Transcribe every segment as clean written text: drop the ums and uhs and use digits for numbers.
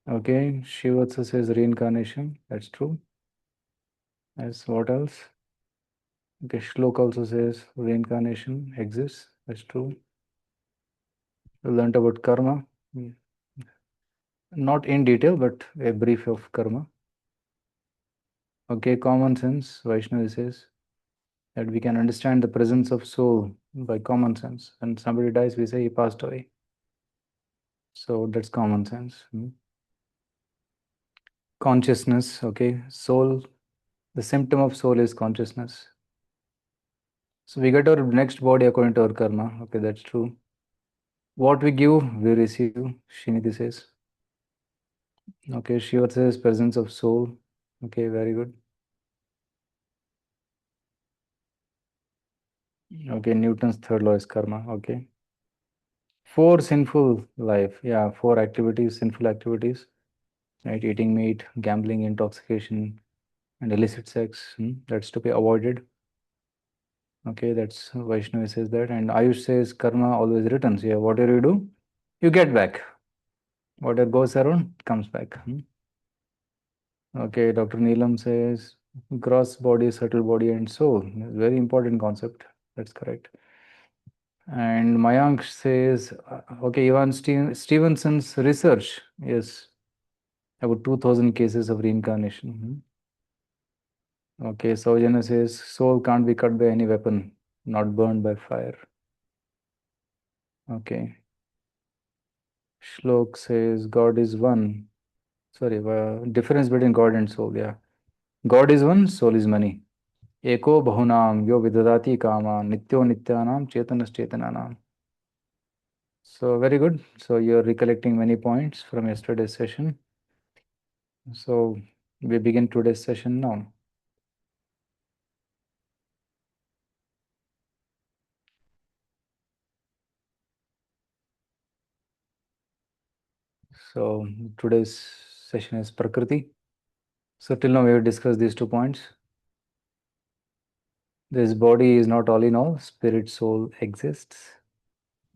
Okay, Shivatsa says reincarnation. That's true. As what else? Okay, Shlok also says reincarnation exists. That's true. We learned about karma. Mm. Not in detail, but a brief of karma. Okay, common sense. Vaishnavi says that we can understand the presence of soul by common sense. When somebody dies, we say he passed away. So that's common sense. Consciousness. Okay, soul. The symptom of soul is consciousness. So we get our next body according to our karma. Okay, that's true. What we give, we receive. Shiniti says. Okay, Shiva says presence of soul. Okay, very good. Okay, Newton's third law is karma. Okay. Four sinful life. Yeah, four activities, sinful activities. Right, eating meat, gambling, intoxication, and illicit sex. That's to be avoided. Okay, that's Vaishnavi says that. And Ayush says karma always returns. Yeah, whatever you do, you get back. Whatever goes around comes back. Okay, Dr. Neelam says gross body, subtle body, and soul. Very important concept. That's correct. And Mayank says, okay, Ivan Stevenson's research, yes, about 2000 cases of reincarnation. Okay, Saujana says, soul can't be cut by any weapon, not burned by fire. Okay. Shlok says, God is one. Sorry, difference between God and soul, yeah. God is one, soul is many. Eko bahunam yo vidadati kama nityo nityanam chetanam. So very good. So you're recollecting many points from yesterday's session. So we begin today's session now. So today's session is Prakruti. So till now we have discussed these 2 points. This body is not all in all, spirit, soul exists.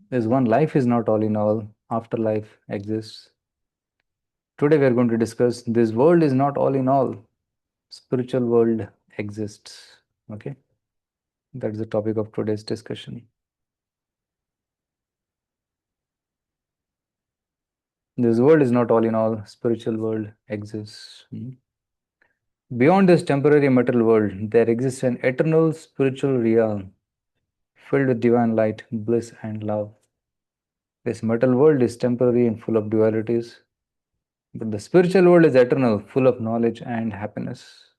This one life is not all in all, afterlife exists. Today we are going to discuss this world is not all in all, spiritual world exists. Okay, that's the topic of today's discussion. This world is not all in all, spiritual world exists. Beyond this temporary material world, there exists an eternal spiritual realm filled with divine light, bliss, and love. This material world is temporary and full of dualities, but the spiritual world is eternal, full of knowledge and happiness.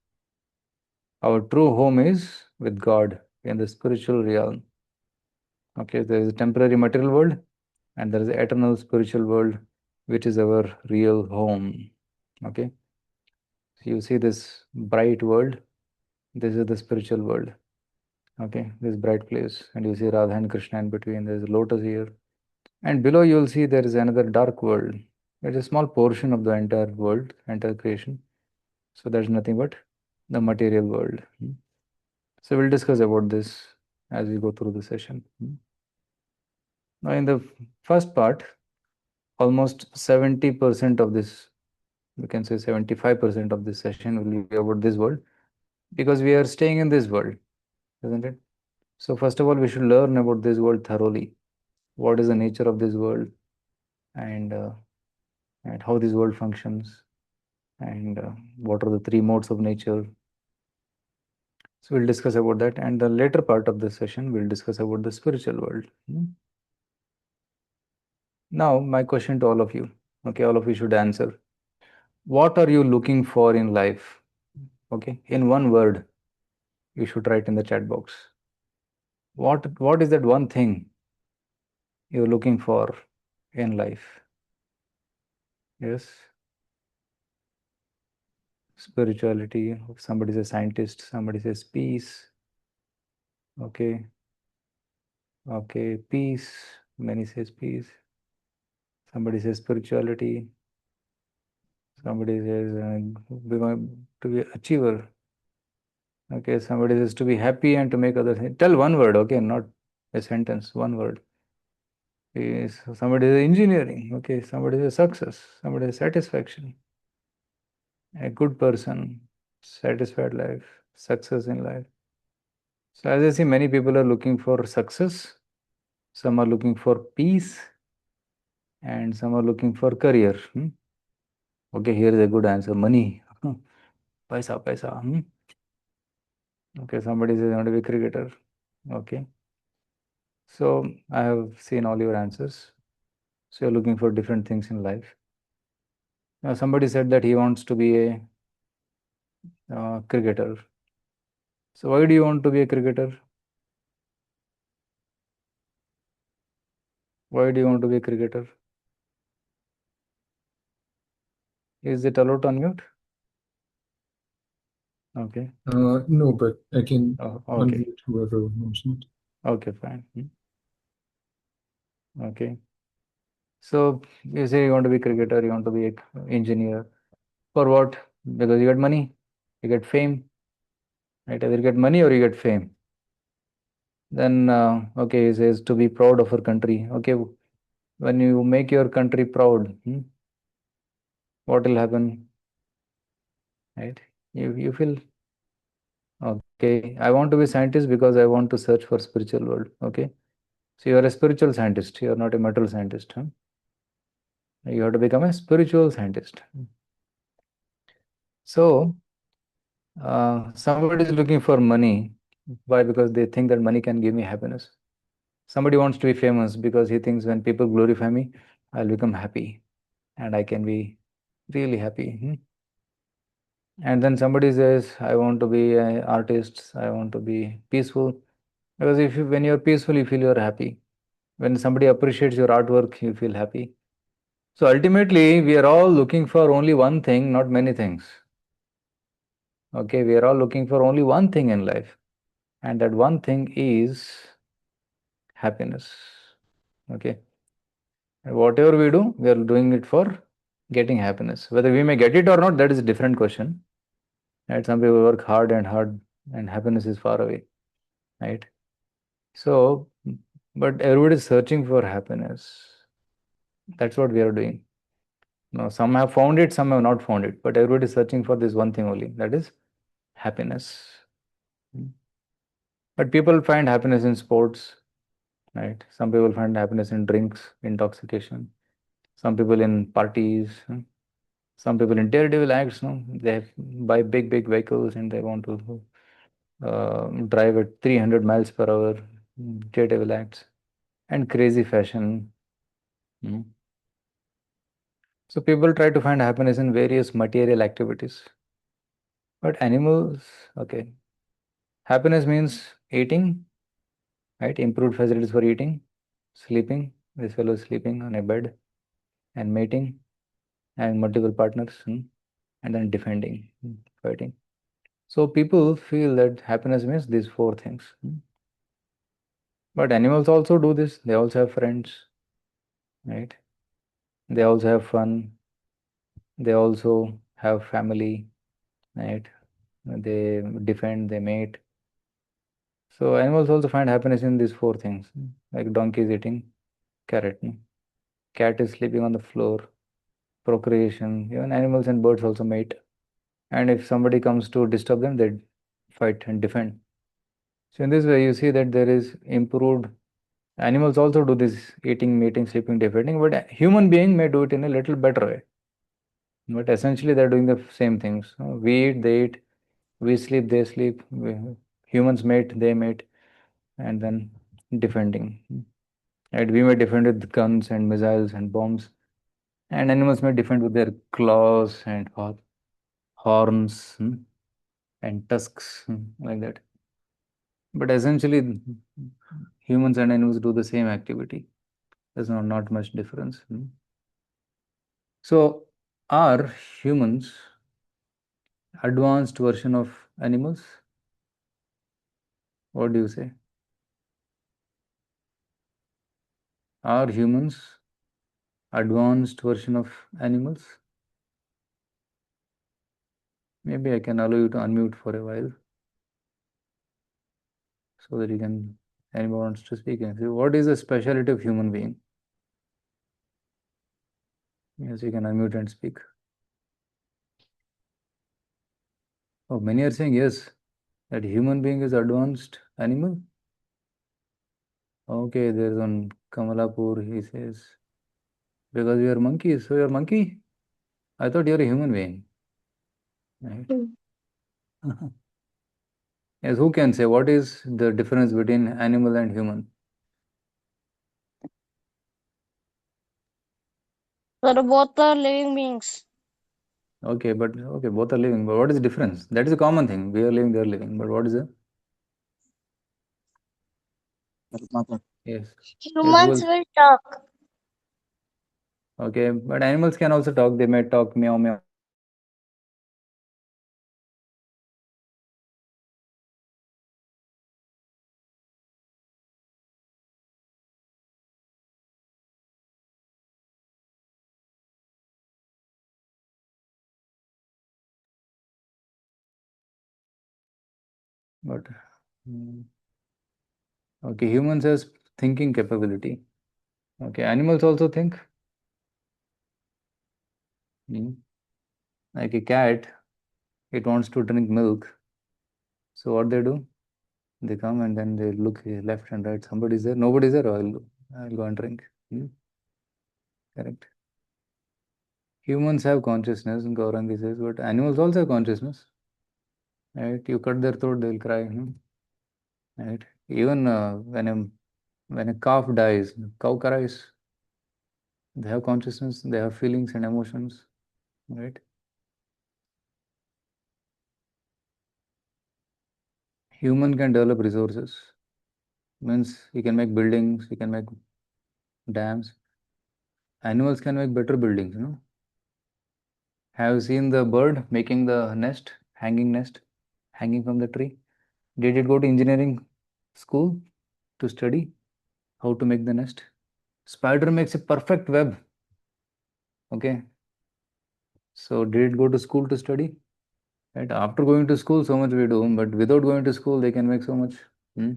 Our true home is with God in the spiritual realm. Okay, there is a temporary material world and there is an eternal spiritual world, which is our real home. Okay, so you see this bright world, this is the spiritual world. Okay, this bright place, and you see Radha and Krishna in between. There is a lotus here, and below you will see there is another dark world. It's a small portion of the entire world, entire creation. So there's nothing but the material world. So we'll discuss about this as we go through the session. Now, in the first part, almost 70% of this, we can say 75% of this session will be about this world because we are staying in this world, isn't it? So, first of all, we should learn about this world thoroughly. What is the nature of this world, and and how this world functions, and what are the three modes of nature. So we'll discuss about that, and the later part of the session we'll discuss about the spiritual world. Now, my question to all of you, okay, all of you should answer. What are you looking for in life? Okay, in one word, you should write in the chat box. What is that one thing you're looking for in life? Yes, spirituality. Somebody says scientist. Somebody says peace. Okay, okay, peace. Many says peace. Somebody says spirituality. Somebody says to be achiever. Okay, somebody says to be happy and to make others. Tell one word. Okay, not a sentence. One word. Somebody is engineering. Okay, somebody is a success. Somebody is satisfaction. A good person, satisfied life, success in life. So as I see, many people are looking for success. Some are looking for peace, and some are looking for career. Okay, here is a good answer. Money. Paisa, paisa. Okay, somebody says I want to be a cricketer. Okay. So I have seen all your answers. So you're looking for different things in life. Now somebody said that he wants to be a cricketer. So why do you want to be a cricketer? Why do you want to be a cricketer? Is it allowed to unmute? Okay. No, but I can Oh, okay. unmute whoever wants it. Okay, fine. Okay. So you say you want to be cricketer, you want to be an engineer. For what? Because you get money, you get fame, right? Either you get money or you get fame. Then, okay, he says to be proud of our country. Okay, when you make your country proud, what will happen, right? You feel, okay, I want to be scientist because I want to search for spiritual world. Okay, so you are a spiritual scientist. You are not a material scientist. You have to become a spiritual scientist. So, somebody is looking for money. Why? Because they think that money can give me happiness. Somebody wants to be famous because he thinks when people glorify me, I'll become happy and I can be really happy. And then somebody says, I want to be an artist, I want to be peaceful. Because when you're peaceful, you feel you're happy. When somebody appreciates your artwork, you feel happy. So ultimately, we are all looking for only one thing, not many things. Okay, we are all looking for only one thing in life. And that one thing is happiness. Okay. And whatever we do, we are doing it for getting happiness. Whether we may get it or not, that is a different question. Right? Some people work hard, and happiness is far away. Right? So, but everybody is searching for happiness. That's what we are doing. Now, some have found it, some have not found it, but everybody is searching for this one thing only, that is happiness. But people find happiness in sports, right? Some people find happiness in drinks, intoxication. Some people in parties. Some people in daredevil acts. No, they buy big vehicles and they want to drive at 300 miles per hour. Daredevil acts and crazy fashion. Mm. So people try to find happiness in various material activities. But animals, okay. Happiness means eating, right? Improved facilities for eating, sleeping. This fellow is sleeping on a bed, and mating, having multiple partners, and then defending, fighting. So people feel that happiness means these four things. But animals also do this. They also have friends, right? They also have fun. They also have family, right? They defend, they mate. So animals also find happiness in these four things. Like donkey is eating carrot, cat is sleeping on the floor, procreation. Even animals and birds also mate. And if somebody comes to disturb them, they fight and defend. So in this way, you see that there is improved. Animals also do this eating, mating, sleeping, defending, but a human being may do it in a little better way. But essentially, they're doing the same things. We eat, they eat. We sleep, they sleep. Humans mate, they mate, and then defending. Right? We may defend with guns and missiles and bombs, and animals may defend with their claws and horns, and tusks, like that. But essentially, humans and animals do the same activity. There's not much difference. So, are humans advanced version of animals? What do you say? Are humans advanced version of animals? Maybe I can allow you to unmute for a while so that you can, anyone wants to speak. And say, what is the speciality of human being? Yes, you can unmute and speak. Oh, many are saying yes, that human being is advanced animal. Okay, there's one Kamalapur, he says, because you are monkeys, so you're monkey? I thought you're a human being. Right? Mm. Yes, who can say what is the difference between animal and human? So both are living beings. Okay, but okay, both are living, but what is the difference? That is a common thing. We are living, they are living, but what is the yes? Yes, who Humans else? will talk. Okay, but animals can also talk. They may talk meow meow. But mm, okay, humans has thinking capability. Okay, animals also think. Mm. Like a cat, it wants to drink milk. So what they do? They come and then they look left and right. Somebody's there. Nobody's there. I'll go and drink. Mm. Correct. Humans have consciousness, Gaurahari says, but animals also have consciousness. Right? You cut their throat, they'll cry. Right? Even when a calf dies, cow cries. They have consciousness. They have feelings and emotions. Right? Human can develop resources. Means he can make buildings. He can make dams. Animals can make better buildings. Have you seen the bird making the nest, hanging from the tree? Did it go to engineering school to study how to make the nest? Spider makes a perfect web. Okay. So did it go to school to study? Right. After going to school, so much we do, but without going to school, they can make so much. Hmm?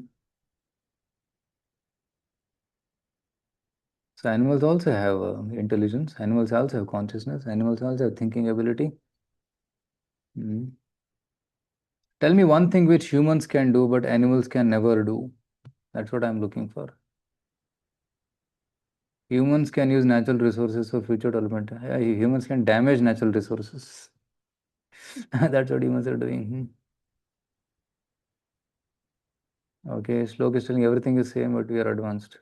So animals also have intelligence. Animals also have consciousness. Animals also have thinking ability. Hmm. Tell me one thing which humans can do, but animals can never do. That's what I'm looking for. Humans can use natural resources for future development. Yeah, humans can damage natural resources. That's what humans are doing. Okay, Shlok is telling everything is same, but we are advanced.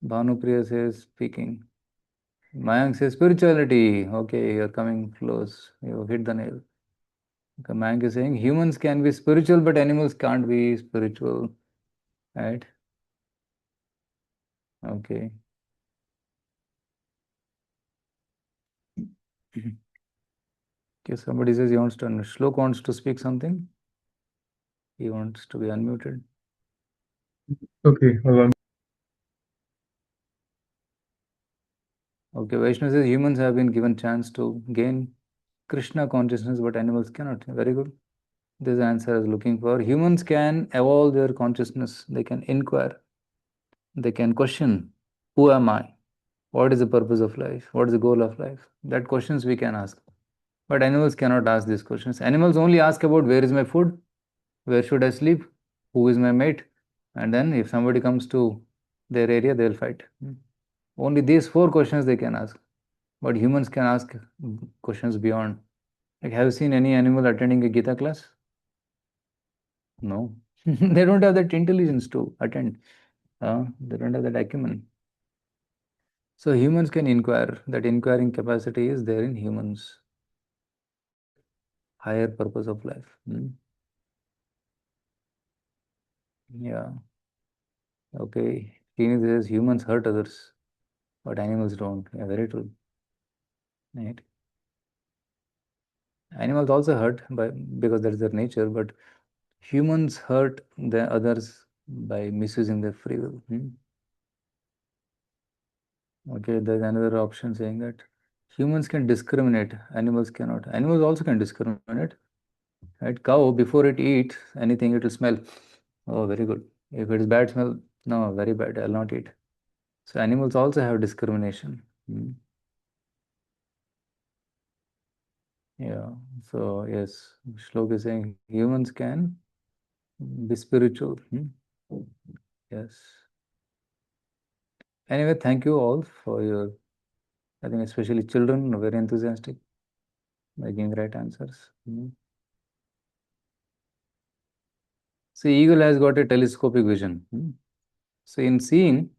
Bhanupriya says speaking. Mayank says spirituality. Okay, you're coming close. You hit the nail. Okay, Mayank is saying humans can be spiritual, but animals can't be spiritual. Right? Okay. Okay, somebody says he wants to, Shlok wants to speak something. He wants to be unmuted. Okay, well, Okay, Vaishnav says humans have been given chance to gain Krishna consciousness, but animals cannot. Very good. This answer I was looking for. Humans can evolve their consciousness. They can inquire. They can question, who am I? What is the purpose of life? What is the goal of life? That questions we can ask. But animals cannot ask these questions. Animals only ask about where is my food? Where should I sleep? Who is my mate? And then if somebody comes to their area, they'll fight. Only these four questions they can ask. But humans can ask questions beyond. Like, have you seen any animal attending a Gita class? No. They don't have that intelligence to attend. They don't have that acumen. So humans can inquire. That inquiring capacity is there in humans. Higher purpose of life. Yeah. Okay. Tini says humans hurt others, but animals don't. Yeah, very true. Right. Animals also hurt by because that's their nature, but humans hurt the others by misusing their free will. Okay, there's another option saying that humans can discriminate, animals cannot. Animals also can discriminate. Right? Cow, before it eats anything, it will smell. Oh, very good. If it is bad smell, no, very bad. I'll not eat. So animals also have discrimination. So yes, Shlok is saying humans can be spiritual. Yes. Anyway, thank you all for your, I think especially children are very enthusiastic by giving right answers. See, eagle has got a telescopic vision. So in seeing,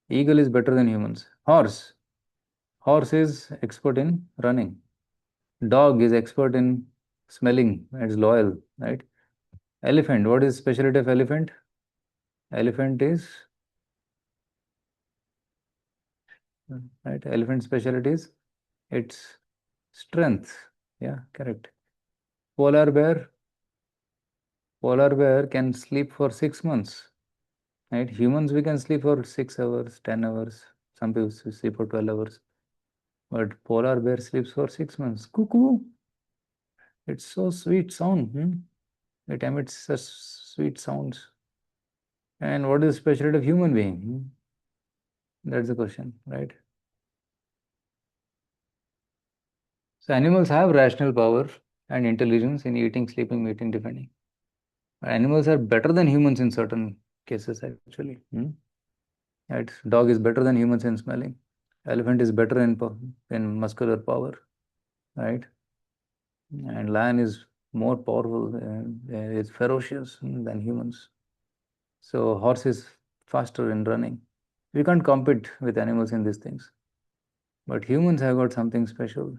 eagle is better than humans. Horse is expert in running. Dog is expert in smelling. It's loyal, right? Elephant, what is specialty of elephant? Elephant is, right? Elephant specialty is its strength. Yeah, correct. Polar bear, polar bear can sleep for 6 months. Right? Humans we can sleep for 6 hours, 10 hours. Some people sleep for 12 hours. But polar bear sleeps for 6 months. Cuckoo. It's so sweet sound. It emits such sweet sounds. And what is the specialty of human being? That's the question, right? So animals have rational power and intelligence in eating, sleeping, mating, defending. Animals are better than humans in certain cases, actually. Right? Dog is better than humans in smelling. Elephant is better in muscular power, right? And lion is more powerful, it's ferocious than humans. So horse is faster in running. We can't compete with animals in these things. But humans have got something special.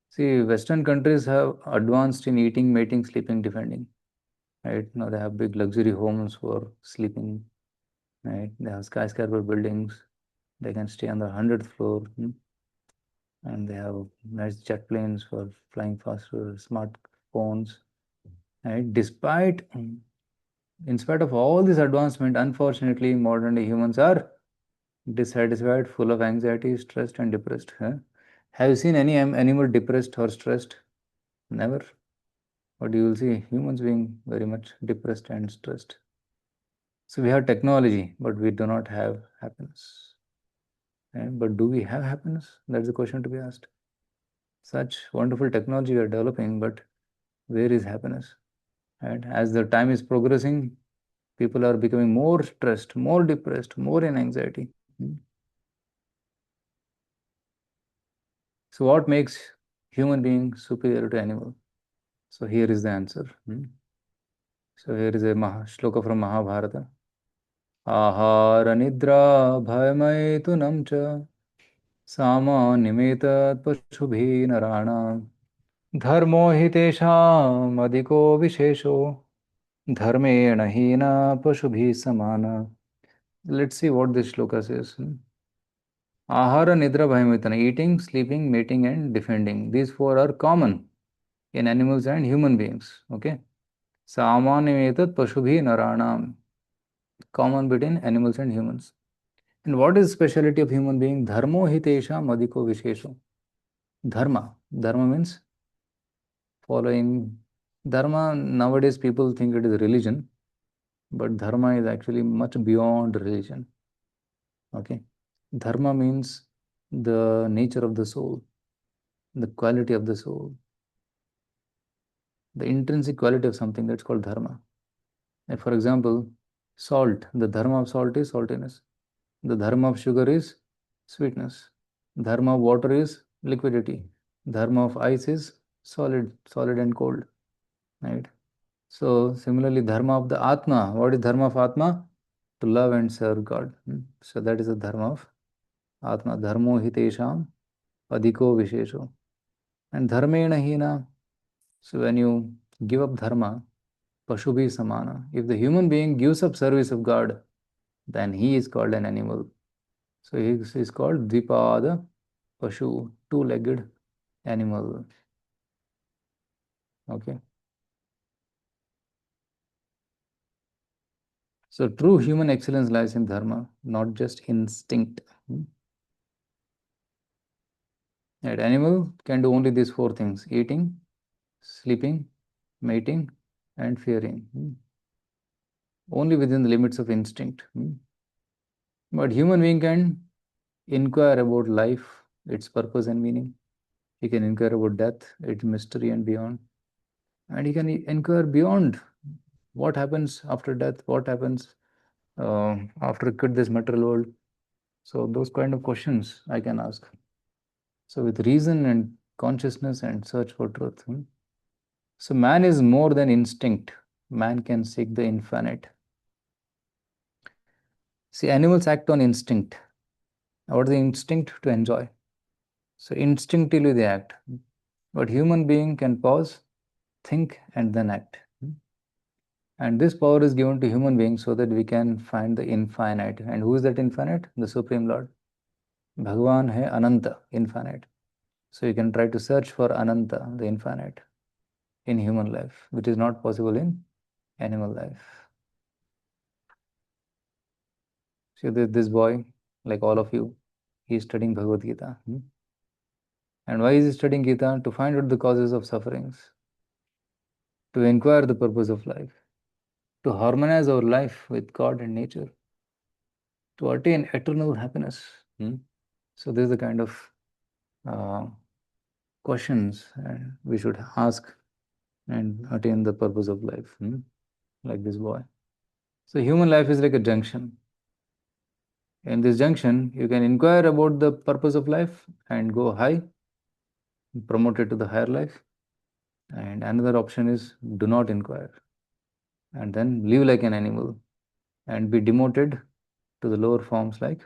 See, Western countries have advanced in eating, mating, sleeping, defending. Right now they have big luxury homes for sleeping. Right, they have skyscraper buildings. They can stay on the 100th floor, and they have nice jet planes for flying faster, smartphones. Right, in spite of all this advancement, unfortunately, modern day humans are dissatisfied, full of anxiety, stressed, and depressed. Have you seen any animal depressed or stressed? Never. But you will see humans being very much depressed and stressed. So we have technology, but we do not have happiness. But do we have happiness? That's the question to be asked. Such wonderful technology we are developing, but where is happiness? And as the time is progressing, people are becoming more stressed, more depressed, more in anxiety. So what makes human being superior to animal? So here is the answer. So here is a shloka from Mahabharata. Ahara nidra bhayamaitunam cha सामान्यमेतत् पशुभिः नराणां धर्मो हि तेषाम् अधिको विशेषो धर्मेण हीना पशुभिः समाना. Let's see what this shloka says. Ahara, nidra, bhayamvetana. Eating, sleeping, mating, and defending. These four are common in animals and human beings. Okay. Samanyametat pashubhi naranam. Common between animals and humans. And what is speciality of human being? Dharmo hitesha madhiko vishesho. Dharma. Dharma means following. Dharma, nowadays people think it is religion, but dharma is actually much beyond religion. Okay. Dharma means the nature of the soul, the quality of the soul, the intrinsic quality of something, that's called dharma. Like for example, salt, the dharma of salt is saltiness. The dharma of sugar is sweetness. Dharma of water is liquidity. Dharma of ice is solid and cold. Right? So similarly, dharma of the Atma. What is dharma of Atma? To love and serve God. So that is the dharma of Atma. Dharmo hitesham adhiko vishesho. And dharmena hina. So when you give up dharma, pashubi samana. If the human being gives up service of God, then he is called an animal. So he is called dvipada pashu, two-legged animal. Okay. So true human excellence lies in dharma, not just instinct. An animal can do only these four things: eating, sleeping, mating, and fearing. Only within the limits of instinct. But human being can inquire about life, its purpose and meaning. He can inquire about death, its mystery and beyond. And he can inquire beyond what happens after death, what happens after we quit this material world. So those kind of questions I can ask. So with reason and consciousness and search for truth. So man is more than instinct. Man can seek the infinite. See, animals act on instinct. What is the instinct? To enjoy. So instinctively they act. But human being can pause, think, and then act. And this power is given to human beings so that we can find the infinite. And who is that infinite? The Supreme Lord. Bhagwan hai Ananta, infinite. So you can try to search for Ananta, the infinite, in human life, which is not possible in animal life. So this boy, like all of you, he is studying Bhagavad Gita. And why is he studying Gita? To find out the causes of sufferings, to inquire the purpose of life, to harmonize our life with God and nature, to attain eternal happiness. So this is the kind of questions we should ask and attain the purpose of life, like this boy. So human life is like a junction. In this junction, you can inquire about the purpose of life and go high, promoted to the higher life. And another option is do not inquire and then live like an animal and be demoted to the lower forms like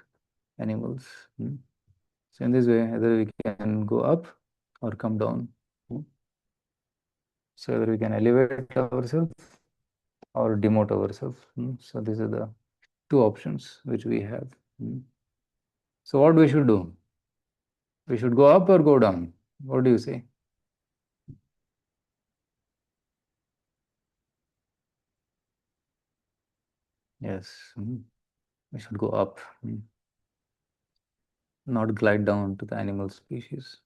animals. So in this way, either we can go up or come down. So either we can elevate ourselves or demote ourselves. So these are the two options which we have. So what we should do? We should go up or go down? What do you say? Yes, we should go up, not glide down to the animal species.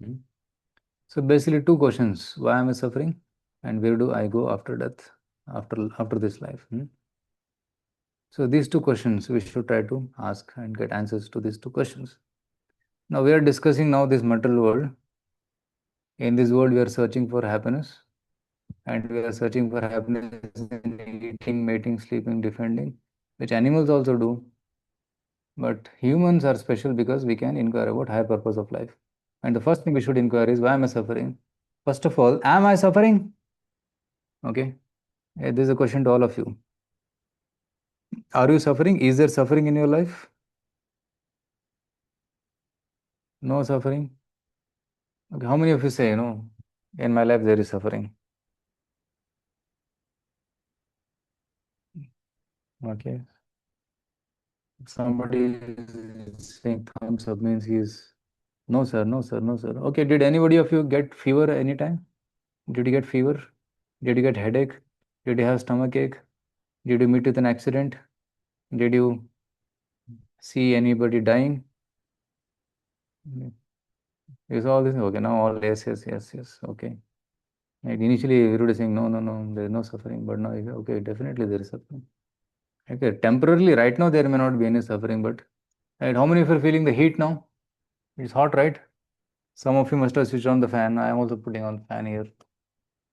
So basically two questions: why am I suffering, and where do I go after death, after this life? So these two questions we should try to ask and get answers to these two questions. Now we are discussing now this material world. In this world, we are searching for happiness, and we are searching for happiness in eating, mating, sleeping, defending, which animals also do. But humans are special because we can inquire about higher purpose of life. And the first thing we should inquire is why am I suffering? First of all, am I suffering? Okay. This is a question to all of you. Are you suffering? Is there suffering in your life? No suffering? Okay. How many of you say, in my life there is suffering? Okay. If somebody is saying thumbs up means he is, no sir, no sir, no sir. Okay. Did anybody of you get fever anytime? Did you get fever? Did you get headache? Did you have stomach ache? Did you meet with an accident? Did you see anybody dying? You saw all this? Okay, now all yes, yes, yes, yes. Okay. Like initially, everybody saying no, no, no, there is no suffering, but now, okay, definitely there is suffering. Okay, temporarily, right now there may not be any suffering, but right, how many of you are feeling the heat now? It's hot, right? Some of you must have switched on the fan. I am also putting on the fan here.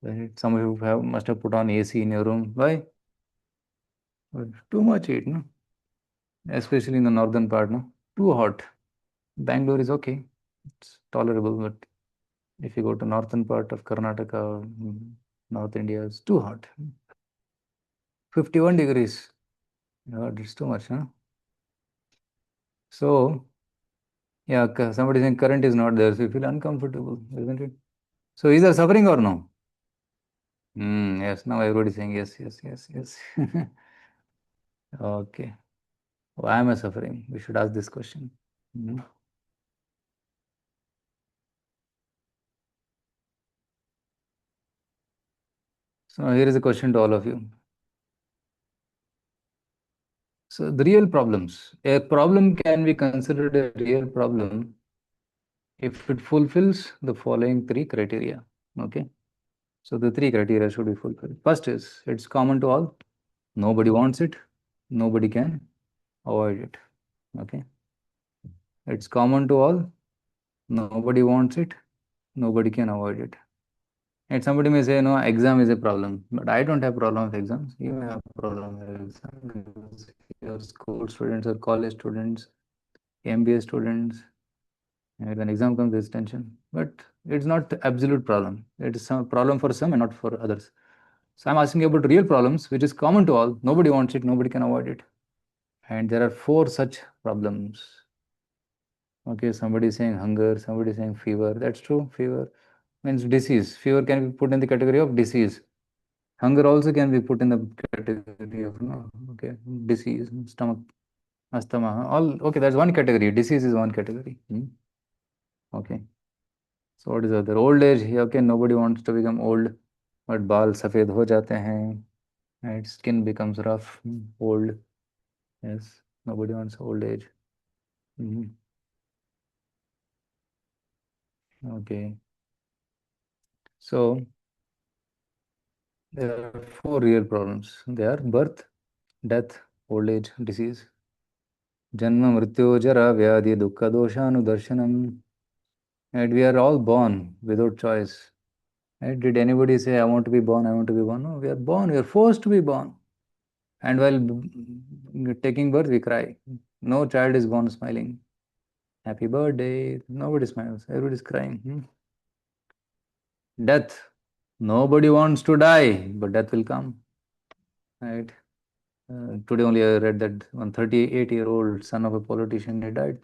Right? Some of you must have put on AC in your room. Why? Too much heat, no? Especially in the northern part, no? Too hot. Bangalore is okay. It's tolerable, but if you go to northern part of Karnataka, North India, it's too hot. 51 degrees. God, it's too much, huh? So, yeah, somebody saying current is not there, so you feel uncomfortable, isn't it? So, is there suffering or no? Yes, now everybody is saying yes, yes, yes, yes. Okay. Why am I suffering? We should ask this question. So, here is a question to all of you. So, the real problems. A problem can be considered a real problem if it fulfills the following three criteria. Okay. So, the three criteria should be fulfilled. First is it's common to all. Nobody wants it. Nobody can avoid it. Okay. It's common to all. Nobody wants it. Nobody can avoid it. And somebody may say, no, exam is a problem. But I don't have problem with exams. You may have problem with exam because your school students or college students, MBA students, and when exam comes, there's tension. But it's not the absolute problem. It is some problem for some and not for others. So I'm asking you about real problems, which is common to all. Nobody wants it. Nobody can avoid it. And there are four such problems. Okay, somebody is saying hunger, somebody is saying fever. That's true. Fever means disease. Fever can be put in the category of disease. Hunger also can be put in the category of no, okay, disease, stomach, asthma. All okay. That's one category. Disease is one category. Okay. So what is other? Old age. Okay, nobody wants to become old, but बाल सफेद हो जाते हैं. Right, skin becomes rough. Old. Yes, nobody wants old age. Okay. So there are four real problems. They are birth, death, old age, disease. Janma, mrityu, jara, vyadhi, dukkha, dosha, anudarshanam. And we are all born without choice. Right? Did anybody say, I want to be born, I want to be born? No, we are born, we are forced to be born. And while taking birth, we cry. No child is born smiling. Happy birthday. Nobody smiles. Everybody is crying. Death. Nobody wants to die, but death will come. Right? Today only I read that one 38-year-old son of a politician, he died.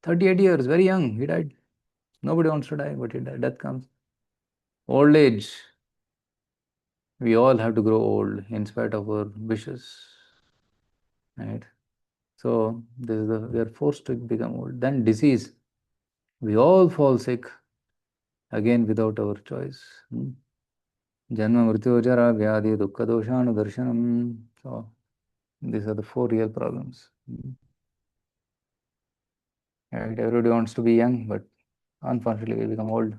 38 years, very young, he died. Nobody wants to die, but he died. Death comes. Old age. We all have to grow old in spite of our wishes. Right? So this is we are forced to become old. Then disease. We all fall sick again without our choice. Janma mrityu jara vyadhi dukkha doshanu darshanam. So these are the four real problems. Right? Everybody wants to be young, but unfortunately we become old.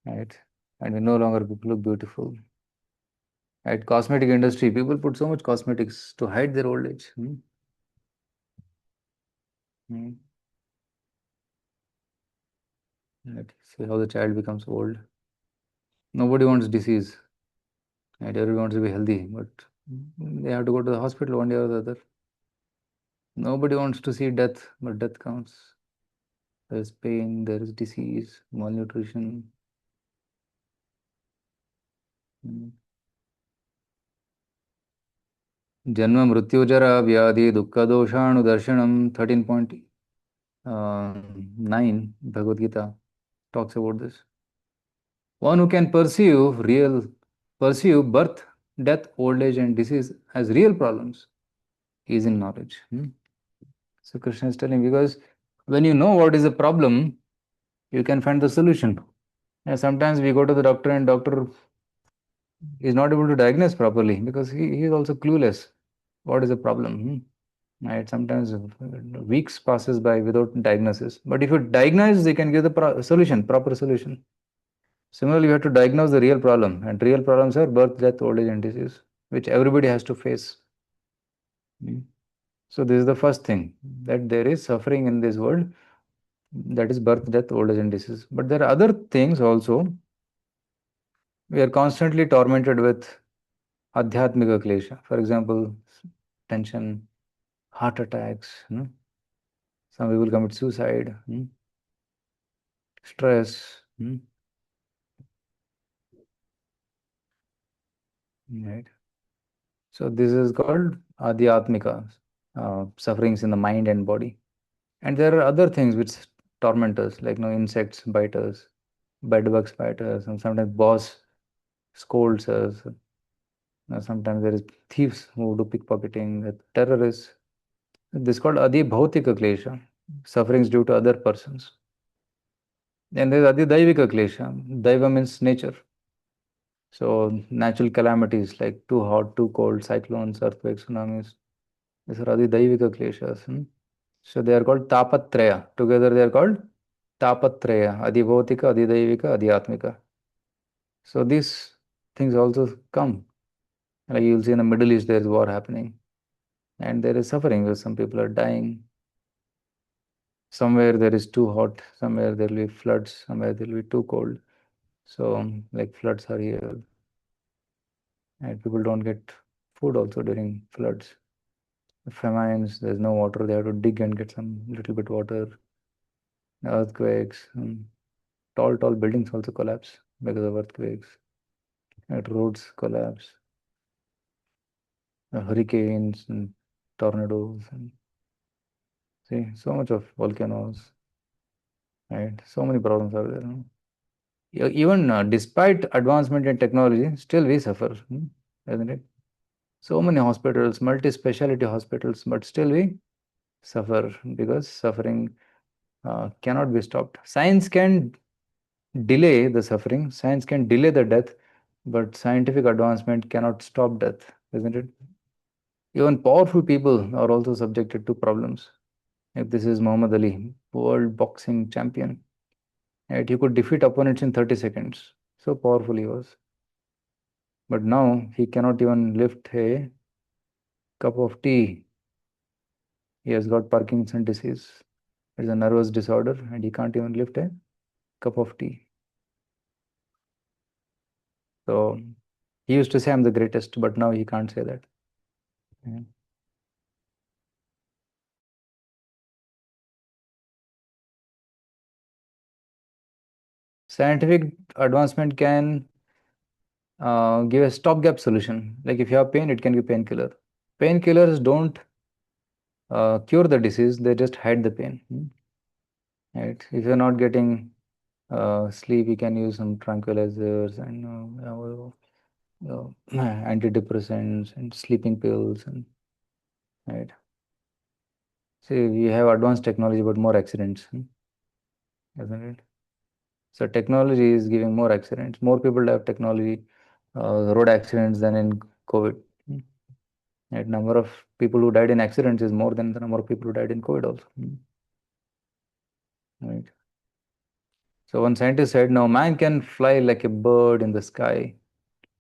Right? And we no longer look beautiful. Right? Cosmetic industry, people put so much cosmetics to hide their old age. Right? See how the child becomes old. Nobody wants disease. Right? Everyone wants to be healthy, but they have to go to the hospital one day or the other. Nobody wants to see death, but death comes. There is pain, there is disease, malnutrition. Janma mrityu jara vyadhi dukkha doshanu darshanam 13.9 Bhagavad Gita talks about this. One who can pursue birth, death, old age, and disease as real problems is in knowledge. So Krishna is telling because when you know what is the problem, you can find the solution. And sometimes we go to the doctor and doctor is not able to diagnose properly because he is also clueless. What is the problem? Right? Sometimes weeks passes by without diagnosis. But if you diagnose, they can give the solution, proper solution. Similarly, you have to diagnose the real problem, and real problems are birth, death, old age, and disease, which everybody has to face. So this is the first thing, that there is suffering in this world, that is birth, death, old age, and disease. But there are other things also. We are constantly tormented with adhyatmika klesha. For example, tension, heart attacks. Some people commit suicide. Stress. Right. So this is called adhyatmika, sufferings in the mind and body. And there are other things which torment us, like insects bite us, bedbugs bite us, and sometimes boss scolds us. Sometimes there is thieves who do pickpocketing, terrorists. This is called adi bhautika klesha, sufferings due to other persons. And there is adi daivika klesha. Daiva means nature. So natural calamities like too hot, too cold, cyclones, earthquakes, tsunamis. These are adi daivika kleshas. So they are called tapatraya. Together they are called tapatraya. Adibhautika, adidaivika, adhyatmika. So these things also come. Like you'll see in the Middle East, there is war happening. And there is suffering where some people are dying. Somewhere there is too hot, somewhere there will be floods, somewhere there will be too cold. So like floods are here, and people don't get food also during floods. Famines, there's no water, they have to dig and get some little bit water. Earthquakes, tall buildings also collapse because of earthquakes. And roads collapse. Hurricanes and tornadoes, and see so much of volcanoes, right? So many problems are there. Even despite advancement in technology, still we suffer, isn't it? So many hospitals, multi-speciality hospitals, but still we suffer because suffering cannot be stopped. Science can delay the suffering, science can delay the death, but scientific advancement cannot stop death, isn't it? Even powerful people are also subjected to problems. If this is Muhammad Ali, world boxing champion, right? He could defeat opponents in 30 seconds. So powerful he was. But now he cannot even lift a cup of tea. He has got Parkinson's disease. It's a nervous disorder and he can't even lift a cup of tea. So he used to say, I'm the greatest, but now he can't say that. Yeah. Scientific advancement can give a stopgap solution. Like if you have pain, it can give painkiller. Painkillers don't cure the disease, they just hide the pain. Right? If you're not getting sleep, you can use some tranquilizers and antidepressants and sleeping pills. And right. See, we have advanced technology, but more accidents, isn't it? So technology is giving more accidents. More people have technology, road accidents than in COVID. Right? Number of people who died in accidents is more than the number of people who died in COVID also. Right. So one scientist said, now man can fly like a bird in the sky,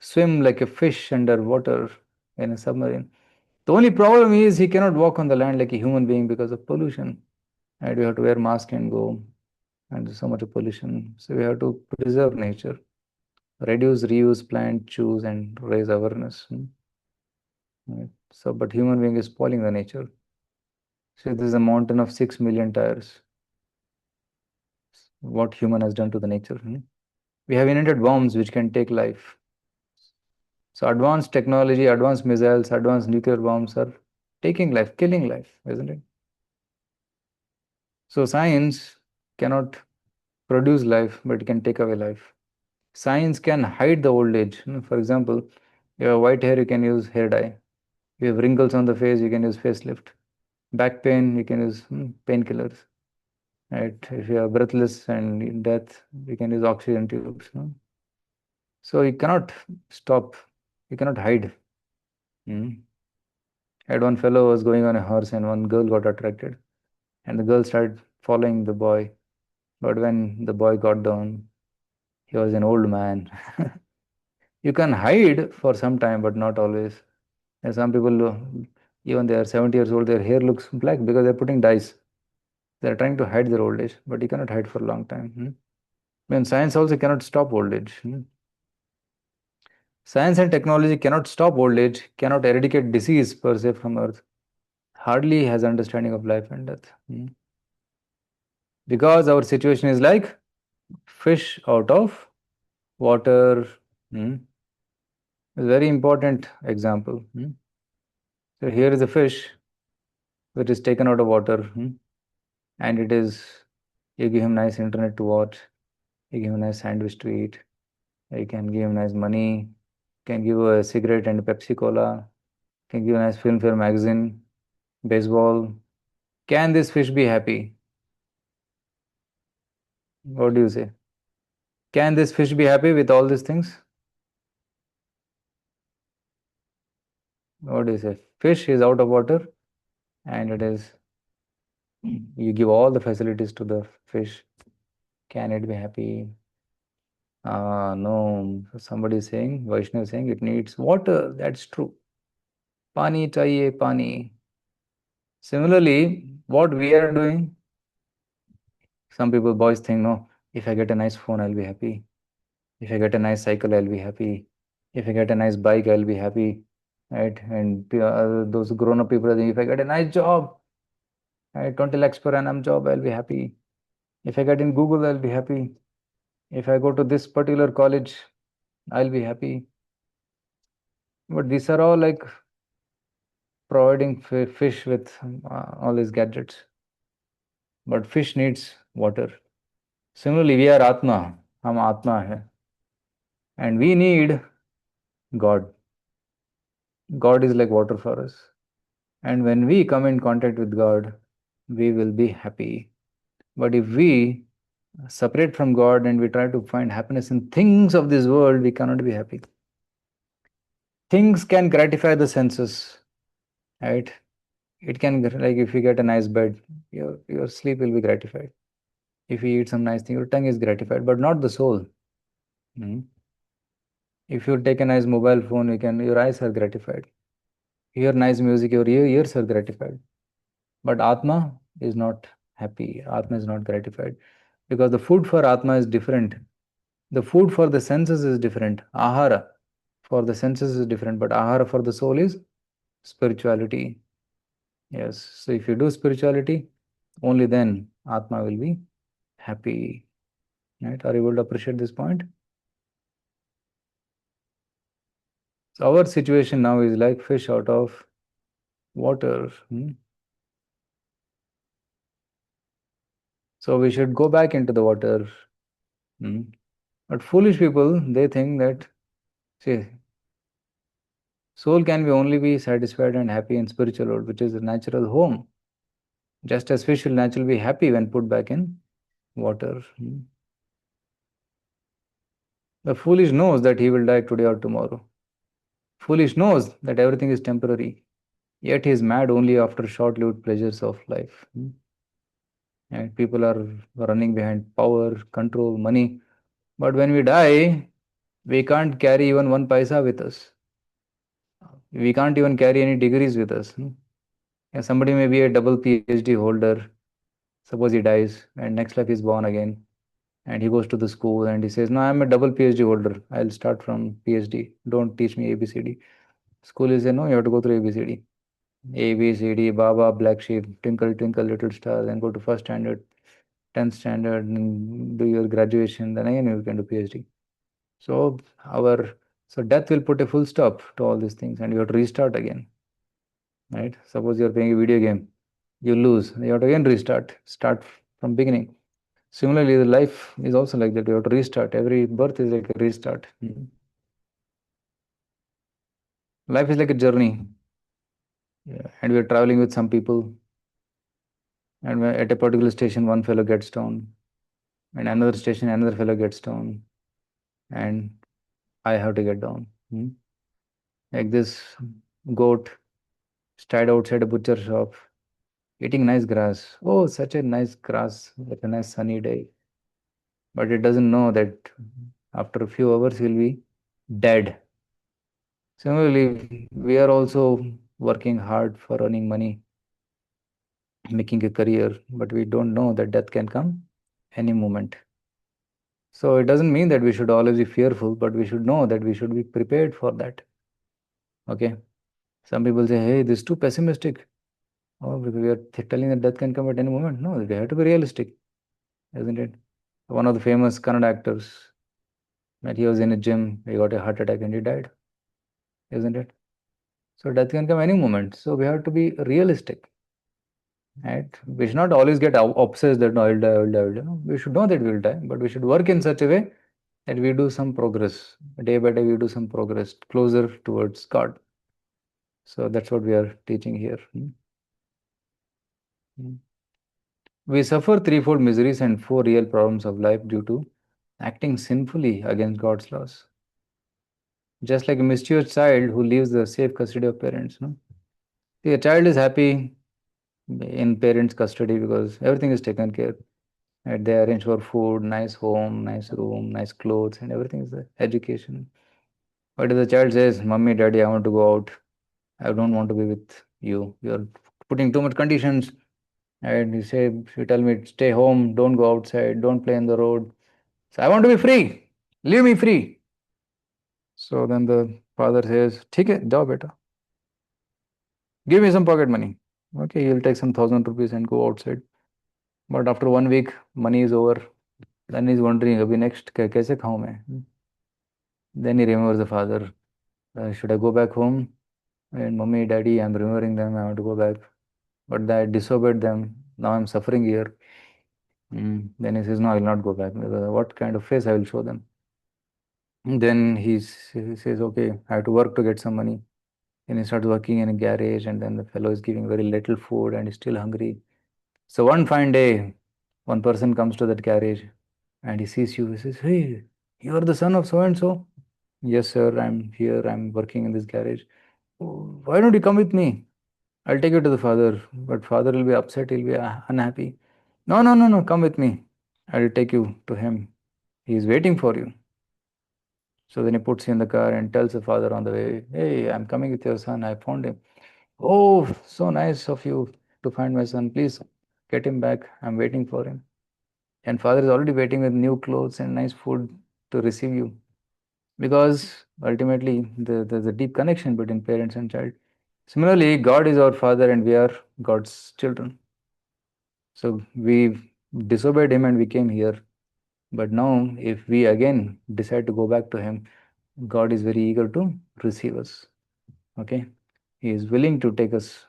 swim like a fish underwater in a submarine. The only problem is he cannot walk on the land like a human being because of pollution. And we have to wear mask and go, and there's so much of pollution. So we have to preserve nature, reduce, reuse, plant, choose, and raise awareness. Right? So, but human being is spoiling the nature. So this is a mountain of 6 million tires. What human has done to the nature. We have invented bombs which can take life. So advanced technology, advanced missiles, advanced nuclear bombs are taking life, killing life, isn't it? So science cannot produce life, but it can take away life. Science can hide the old age. For example, you have white hair, you can use hair dye. You have wrinkles on the face, you can use facelift. Back pain, you can use painkillers. Right? If you are breathless and in death, you can use oxygen tubes. So you cannot stop, you cannot hide. I had one fellow was going on a horse and one girl got attracted. And the girl started following the boy. But when the boy got down, he was an old man. You can hide for some time, but not always. And some people, even they are 70 years old, their hair looks black because they're putting dyes. They're trying to hide their old age, but you cannot hide for a long time. When science also cannot stop old age. Science and technology cannot stop old age, cannot eradicate disease per se from Earth. Hardly has understanding of life and death. Because our situation is like fish out of water. A very important example. So here is a fish which is taken out of water, and it is, you give him nice internet to watch, you give him a nice sandwich to eat, you can give him nice money, you can give a cigarette and Pepsi Cola, you can give a nice film fair magazine, baseball. Can this fish be happy? What do you say? Can this fish be happy with all these things? What do you say? Fish is out of water and it is, you give all the facilities to the fish. Can it be happy? No. Somebody is saying, Vaishnav is saying it needs water. That's true. Pani chahiye pani. Similarly, what we are doing, Some people, boys think, no, if I get a nice phone, I'll be happy. If I get a nice cycle, I'll be happy. If I get a nice bike, I'll be happy. Right? And those grown-up people are saying, if I get a nice job, right, 20 lakhs per annum job, I'll be happy. If I get in Google, I'll be happy. If I go to this particular college, I'll be happy. But these are all like providing fish with all these gadgets. But fish needs water. Similarly, we are Atma. हम आत्मा है. And we need God. God is like water for us. And when we come in contact with God, we will be happy. But if we separate from God and we try to find happiness in things of this world, we cannot be happy. Things can gratify the senses, right? It can, like if you get a nice bed, your sleep will be gratified. If you eat some nice thing, your tongue is gratified, but not the soul. If you take a nice mobile phone, your eyes are gratified. Hear nice music, your ears are gratified. But Atma is not happy. Atma is not gratified. Because the food for Atma is different. The food for the senses is different. Ahara for the senses is different, but Ahara for the soul is spirituality. Yes. So if you do spirituality, only then Atma will be happy. Right? Are you able to appreciate this point? So our situation now is like fish out of water. So we should go back into the water. But foolish people, they think that, see, soul can only be satisfied and happy in spiritual world, which is the natural home. Just as fish will naturally be happy when put back in water. The foolish knows that he will die today or tomorrow. Foolish knows that everything is temporary. Yet he is mad only after short-lived pleasures of life. And people are running behind power, control, money. But when we die, we can't carry even one paisa with us. We can't even carry any degrees with us. And somebody may be a double PhD holder. Suppose he dies and next life he's born again. And he goes to the school and he says, no, I'm a double PhD holder. I'll start from PhD. Don't teach me ABCD. School is no, you have to go through ABCD. ABCD, Baba, Black Sheep, Twinkle, Twinkle, Little Star, then go to first standard, 10th standard, and do your graduation, then again you can do PhD. So death will put a full stop to all these things and you have to restart again. Right? Suppose you're playing a video game, you lose, you have to again start from beginning. Similarly, the life is also like that. You have to restart. Every birth is like a restart. Life is like a journey. Yeah. And we are traveling with some people. And at a particular station, one fellow gets down. And another station, another fellow gets down. And I have to get down. Like this goat stayed outside a butcher shop, eating nice grass. Oh, such a nice grass, like a nice sunny day. But it doesn't know that after a few hours, he'll be dead. Similarly, we are also working hard for earning money, making a career, but we don't know that death can come any moment. So it doesn't mean that we should always be fearful, but we should know that we should be prepared for that. Okay. Some people say, hey, this is too pessimistic. Oh, because we are telling that death can come at any moment. No, we have to be realistic, isn't it? One of the famous Kannada actors, that he was in a gym, he got a heart attack and he died, isn't it? So death can come any moment. So we have to be realistic. Right? We should not always get obsessed that no, I'll die, I'll die, I'll die. No, we should know that we will die, but we should work in such a way that we do some progress. Day by day, we do some progress closer towards God. So that's what we are teaching here. We suffer threefold miseries and four real problems of life due to acting sinfully against God's laws. Just like a mischievous child who leaves the safe custody of parents. No? See, a child is happy in parents' custody because everything is taken care. Right? They arrange for food, nice home, nice room, nice clothes, and everything is there. Education. But if the child says, Mummy, Daddy, I want to go out. I don't want to be with you. You're putting too much conditions. And you tell me, stay home, don't go outside, don't play in the road. So I want to be free. Leave me free. So then the father says, ठीक है, जाओ बेटा. Give me some pocket money. Okay, he'll take some 1,000 rupees and go outside. But after 1 week, money is over. Then he's wondering, अभी next कैसे खाऊं मैं? Then he remembers the father. Should I go back home? And mommy, daddy, I'm remembering them. I want to go back. But I disobeyed them. Now I'm suffering here. Then he says, no, I will not go back. What kind of face I will show them? Then he says, okay, I have to work to get some money. And he starts working in a garage, and then the fellow is giving very little food and he's still hungry. So one fine day, one person comes to that garage and he sees you. He says, hey, you are the son of so and so. Yes, sir, I'm here. I'm working in this garage. "Oh, why don't you come with me? I'll take you to the father. But father will be upset. He'll be unhappy. No, no, no, no. Come with me. I'll take you to him. He is waiting for you. So then he puts you in the car and tells the father on the way, hey, I'm coming with your son. I found him. Oh, so nice of you to find my son. Please get him back. I'm waiting for him. And father is already waiting with new clothes and nice food to receive you. Because ultimately, there's a deep connection between parents and child. Similarly, God is our father and we are God's children. So we disobeyed him and we came here. But now, if we again decide to go back to him, God is very eager to receive us. Okay? He is willing to take us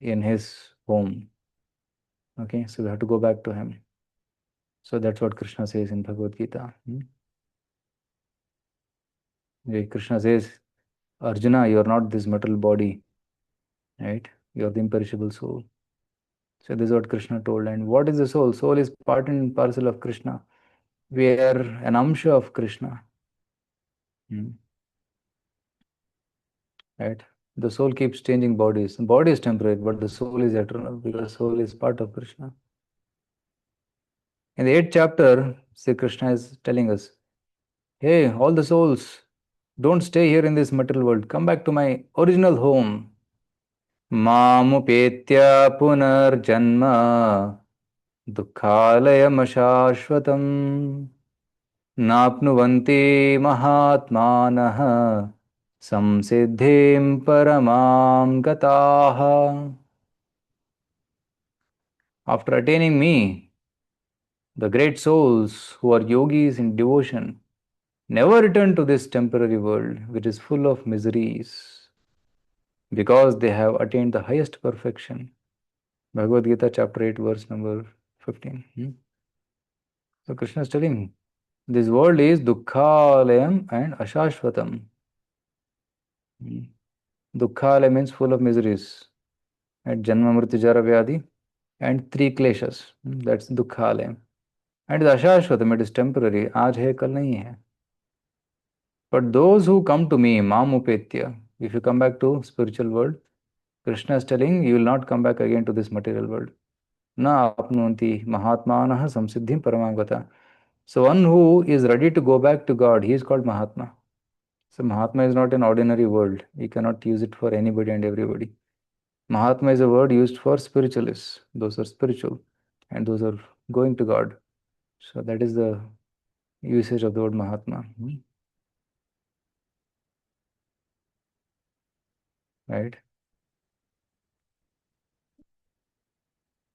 in his home. Okay? So we have to go back to him. So that's what Krishna says in Bhagavad Gita. Krishna says, Arjuna, you are not this material body, right? You are the imperishable soul. So this is what Krishna told. And what is the soul? Soul is part and parcel of Krishna. We are an amsha of Krishna. Right? The soul keeps changing bodies. The body is temporary, but the soul is eternal because soul is part of Krishna. In the 8th chapter, Sri Krishna is telling us, hey, all the souls, don't stay here in this material world. Come back to my original home. मामुपेत्य पुनर्जन्म दुःखालयमशाश्वतम् नाप्नुवन्ति महात्मानः संसिद्धिं परमां गताः. After attaining me, the great souls who are yogis in devotion never return to this temporary world which is full of miseries because they have attained the highest perfection. Bhagavad Gita chapter 8 verse number 15. So Krishna is telling this world is dukkhalayam and ashashvatam. Dukkhalaya means full of miseries. At Janma Mrityu Jara Vyadhi and 3 kleshas. That's dukkhalayam. And the ashashvatam, it is temporary. Aaj hai, kal nahi hai. But those who come to me, mamupetya, if you come back to spiritual world, Krishna is telling you will not come back again to this material world. Na apnunti mahatmanah samsiddhim paramagata. So one who is ready to go back to God, he is called Mahatma. So Mahatma is not an ordinary word. We cannot use it for anybody and everybody. Mahatma is a word used for spiritualists. Those are spiritual and those are going to God. So that is the usage of the word Mahatma. Right?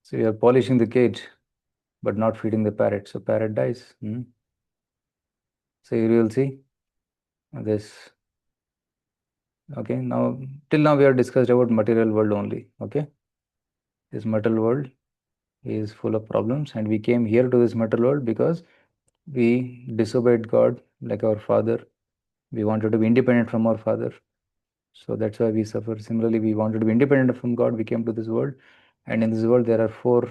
So you are polishing the cage but not feeding the parrot. So parrot dies. So you will see this. Okay, now till now we have discussed about material world only. Okay, this material world is full of problems, and we came here to this material world because we disobeyed God like our father. We wanted to be independent from our father. So that's why we suffer. Similarly, we wanted to be independent from God. We came to this world, and in this world there are 4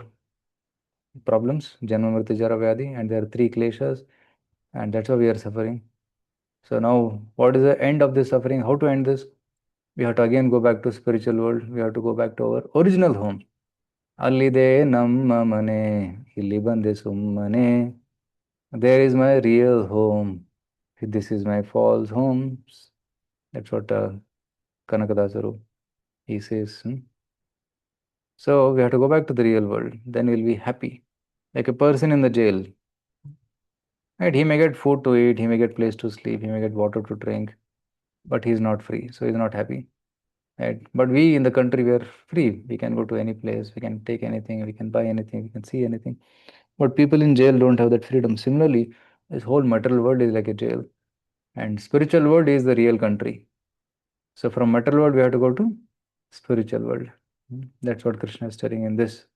problems: Janma, Mrityu, Jara, Vyadhi, and there are 3 kleshas, and that's why we are suffering. So now, what is the end of this suffering? How to end this? We have to again go back to spiritual world. We have to go back to our original home. Allide namma mane, illi bande summane. There is my real home. This is my false home. That's what Kanakadasaru he says. So we have to go back to the real world. Then we'll be happy. Like a person in the jail, right? He may get food to eat, he may get place to sleep, he may get water to drink, but he's not free. So he's not happy, right? But we in the country, we are free. We can go to any place, we can take anything, we can buy anything, we can see anything. But people in jail don't have that freedom. Similarly, this whole material world is like a jail, and spiritual world is the real country. So from material world, we have to go to spiritual world. That's what Krishna is telling in this.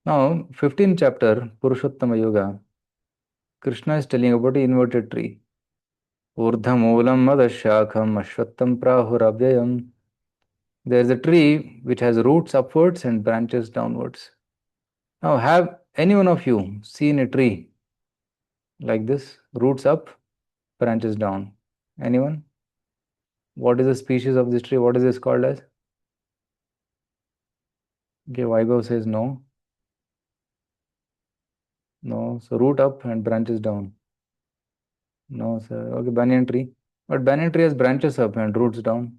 Now, 15th chapter, Purushottama Yoga, Krishna is telling about the inverted tree. Urdhamulam madashakham ashwattam prahuravyayam. There is a tree which has roots upwards and branches downwards. Now, have any one of you seen a tree like this? Roots up, branches down. Anyone? What is the species of this tree? What is this called as? Okay, Vaibhav says no. No. So root up and branches down. No, sir. Okay, banyan tree. But banyan tree has branches up and roots down.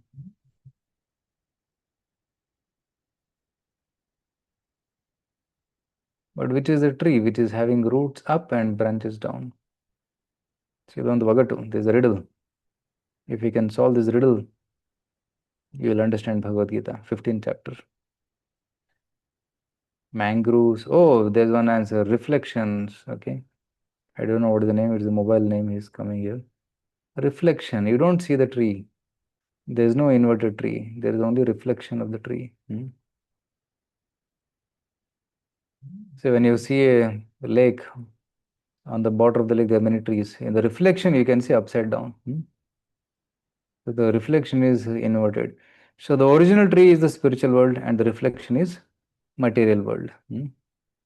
But which is a tree which is having roots up and branches down? See, on the Vagatu, there's a riddle. If you can solve this riddle, you will understand Bhagavad Gita, 15th chapter. Mangroves. Oh, there's one answer. Reflections. Okay. I don't know what is the name. It's the mobile name is coming here. Reflection. You don't see the tree. There's no inverted tree. There is only reflection of the tree. So when you see a lake, on the border of the lake, there are many trees. In the reflection, you can see upside down. So the reflection is inverted. So the original tree is the spiritual world, and the reflection is material world.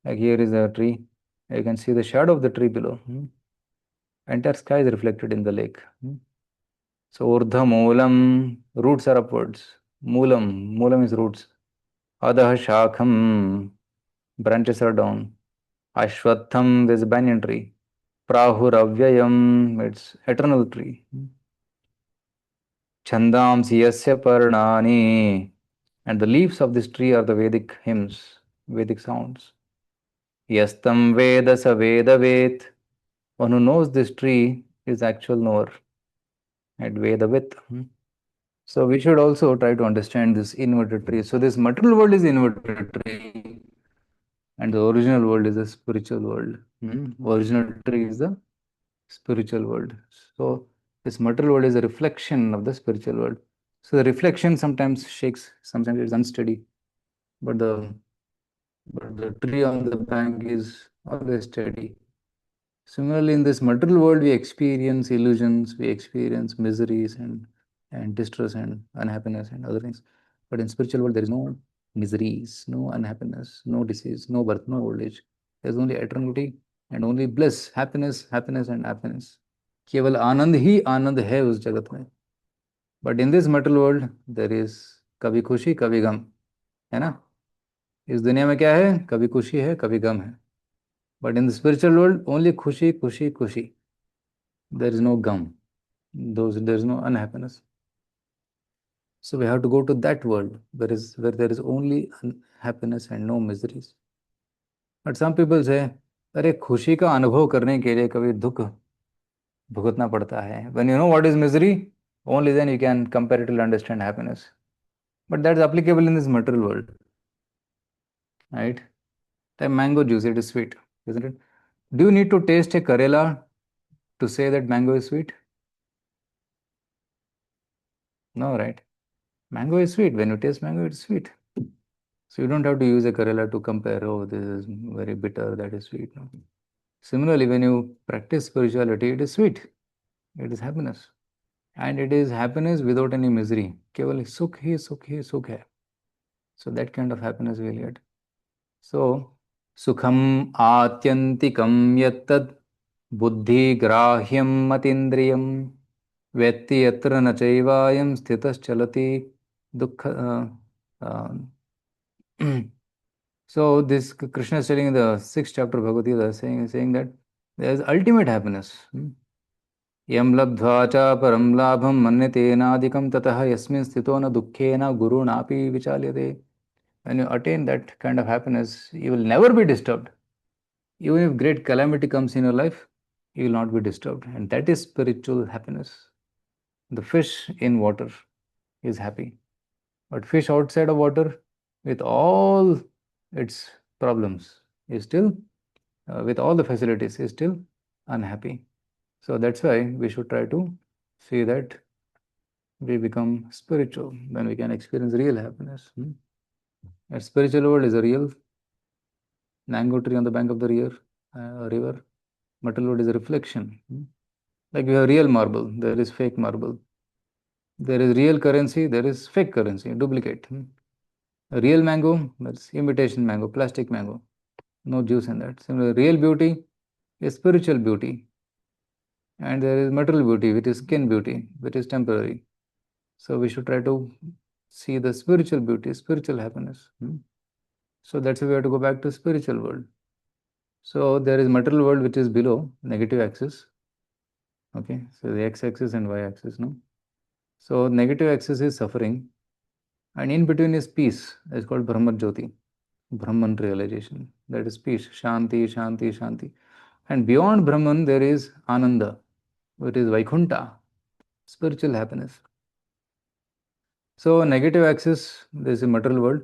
Like here is a tree. You can see the shadow of the tree below. Entire sky is reflected in the lake. So urdha moolam, roots are upwards. Moolam is roots. Adah shakham, branches are down. Ashwatham, there's a banyan tree. Prahuravyayam, it's eternal tree. Chandamsi yasya parnani, and the leaves of this tree are the Vedic hymns, Vedic sounds. Yastam veda sa veda vet, one who knows this tree is actual knower. And veda vet. So we should also try to understand this inverted tree. So this material world is inverted tree, and the original world is the spiritual world. Original tree is the spiritual world. So this material world is a reflection of the spiritual world. So the reflection sometimes shakes, sometimes it's unsteady, but the tree on the bank is always steady. Similarly, in this material world, we experience illusions, we experience miseries and distress and unhappiness and other things. But in spiritual world, there is no miseries, no unhappiness, no disease, no birth, no old age. There's only eternity and only bliss, happiness, happiness and happiness. केवल आनंद ही आनंद है उस जगत में. But in this material world there is कभी खुशी कभी गम, है ना. इस दुनिया में क्या है, कभी खुशी है कभी गम है. But in the spiritual world only खुशी खुशी खुशी. देर इज नो गम, there is no unhappiness. So we have to go to that world where there is only happiness and no miseries. But some people say, अरे खुशी का अनुभव करने के लिए कभी दुख भुगतना पड़ता है. When you know what is misery, only then you can comparatively understand happiness. But that's applicable in this material world, right? The mango juice, it is sweet, isn't it? Do you need to taste a Karela to say that mango is sweet? No, right? Mango is sweet. When you taste mango, it's sweet. So you don't have to use a Karela to compare, oh, this is very bitter, that is sweet. No. Similarly, when you practice spirituality, it is sweet. It is happiness. And it is happiness without any misery. केवल सुख ही सुख ही सुख है. So that kind of happiness we'll get. So, सुखम आत्यंतिकम यत्तद् बुद्धि ग्राह्यम मतीन्द्रियम वेत्ति यत्र न चैवायं स्थितश्चलति दुःख. So this Krishna is telling in the 6th chapter of Bhagavad Gita, saying that there is ultimate happiness. यं लब्ध्वा च परं लाभं मन्यतेनादिकं ततः यस्मिन् स्थितो न दुःखेन गुरुणापि विचाल्यते. When you attain that kind of happiness, you will never be disturbed. Even if great calamity comes in your life, you will not be disturbed. And that is spiritual happiness. The fish in water is happy. But fish outside of water, with all its problems, is still, with all the facilities, is still unhappy. So that's why we should try to see that we become spiritual, then we can experience real happiness. A spiritual world is a real mango tree on the bank of the river. Material world is a reflection. Like we have real marble, there is fake marble. There is real currency, there is fake currency, duplicate. A real mango, that's imitation mango, plastic mango. No juice in that. Similarly, real beauty is spiritual beauty. And there is material beauty, which is skin beauty, which is temporary. So we should try to see the spiritual beauty, spiritual happiness. So that's why we have to go back to spiritual world. So there is material world which is below negative axis. Okay, so the x-axis and y-axis, no? So negative axis is suffering, and in between is peace. It's called Brahma Jyoti, Brahman realization. That is peace, Shanti, Shanti, Shanti. And beyond Brahman there is Ananda, which is Vaikunta, spiritual happiness. So negative axis, there is a material world.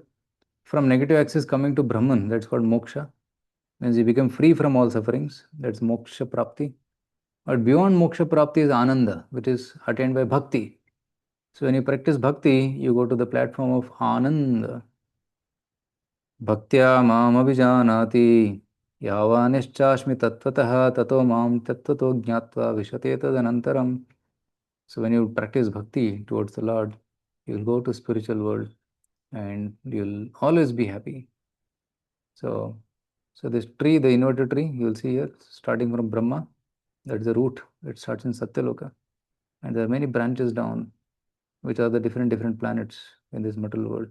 From negative axis coming to Brahman, that's called moksha. Means you become free from all sufferings. That's moksha prapti. But beyond moksha prapti is Ananda, which is attained by bhakti. So when you practice bhakti, you go to the platform of Ananda. Bhaktya mam abhijanati yavanischaśmi tattvataha tato mam tattvato jnatva vishate tadanantaram. So when you practice bhakti towards the Lord, you will go to spiritual world and you will always be happy. So this tree, the inverted tree, you will see here, starting from Brahma, that is the root. It starts in Satyaloka. And there are many branches down, which are the different planets in this material world.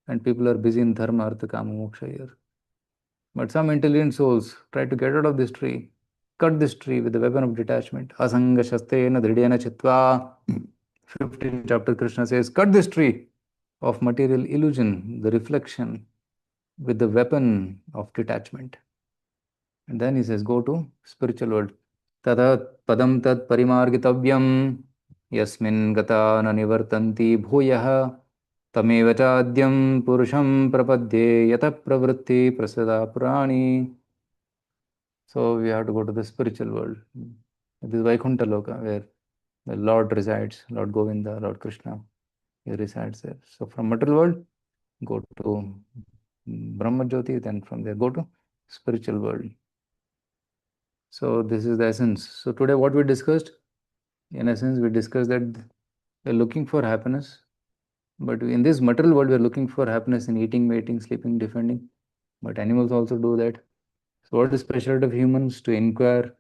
And people are busy in dharma, artha, kama, moksha here. But some intelligent souls try to get out of this tree, cut this tree with the weapon of detachment. Asanga shastena dridena chitva. 15th chapter, Krishna says, cut this tree of material illusion, the reflection, with the weapon of detachment. And then he says, go to spiritual world. Tada padam tad parimargitavyam yasmin gata na nivartanti bhuyah तमेव चाद्यं पुरुषं प्रपद्ये यतः प्रवृत्ति प्रसदा पुराणी. So we have to go to the spiritual world. This is Vaikuntha Loka, where the Lord resides, Lord Govinda, Lord Krishna, he resides there. So from material world, go to Brahma Jyoti, then from there go to spiritual world. So this is the essence. So today what we discussed, in essence, we discussed that we are looking for happiness. But in this material world, we are looking for happiness in eating, mating, sleeping, defending. But animals also do that. So what is the specialty of humans? To inquire,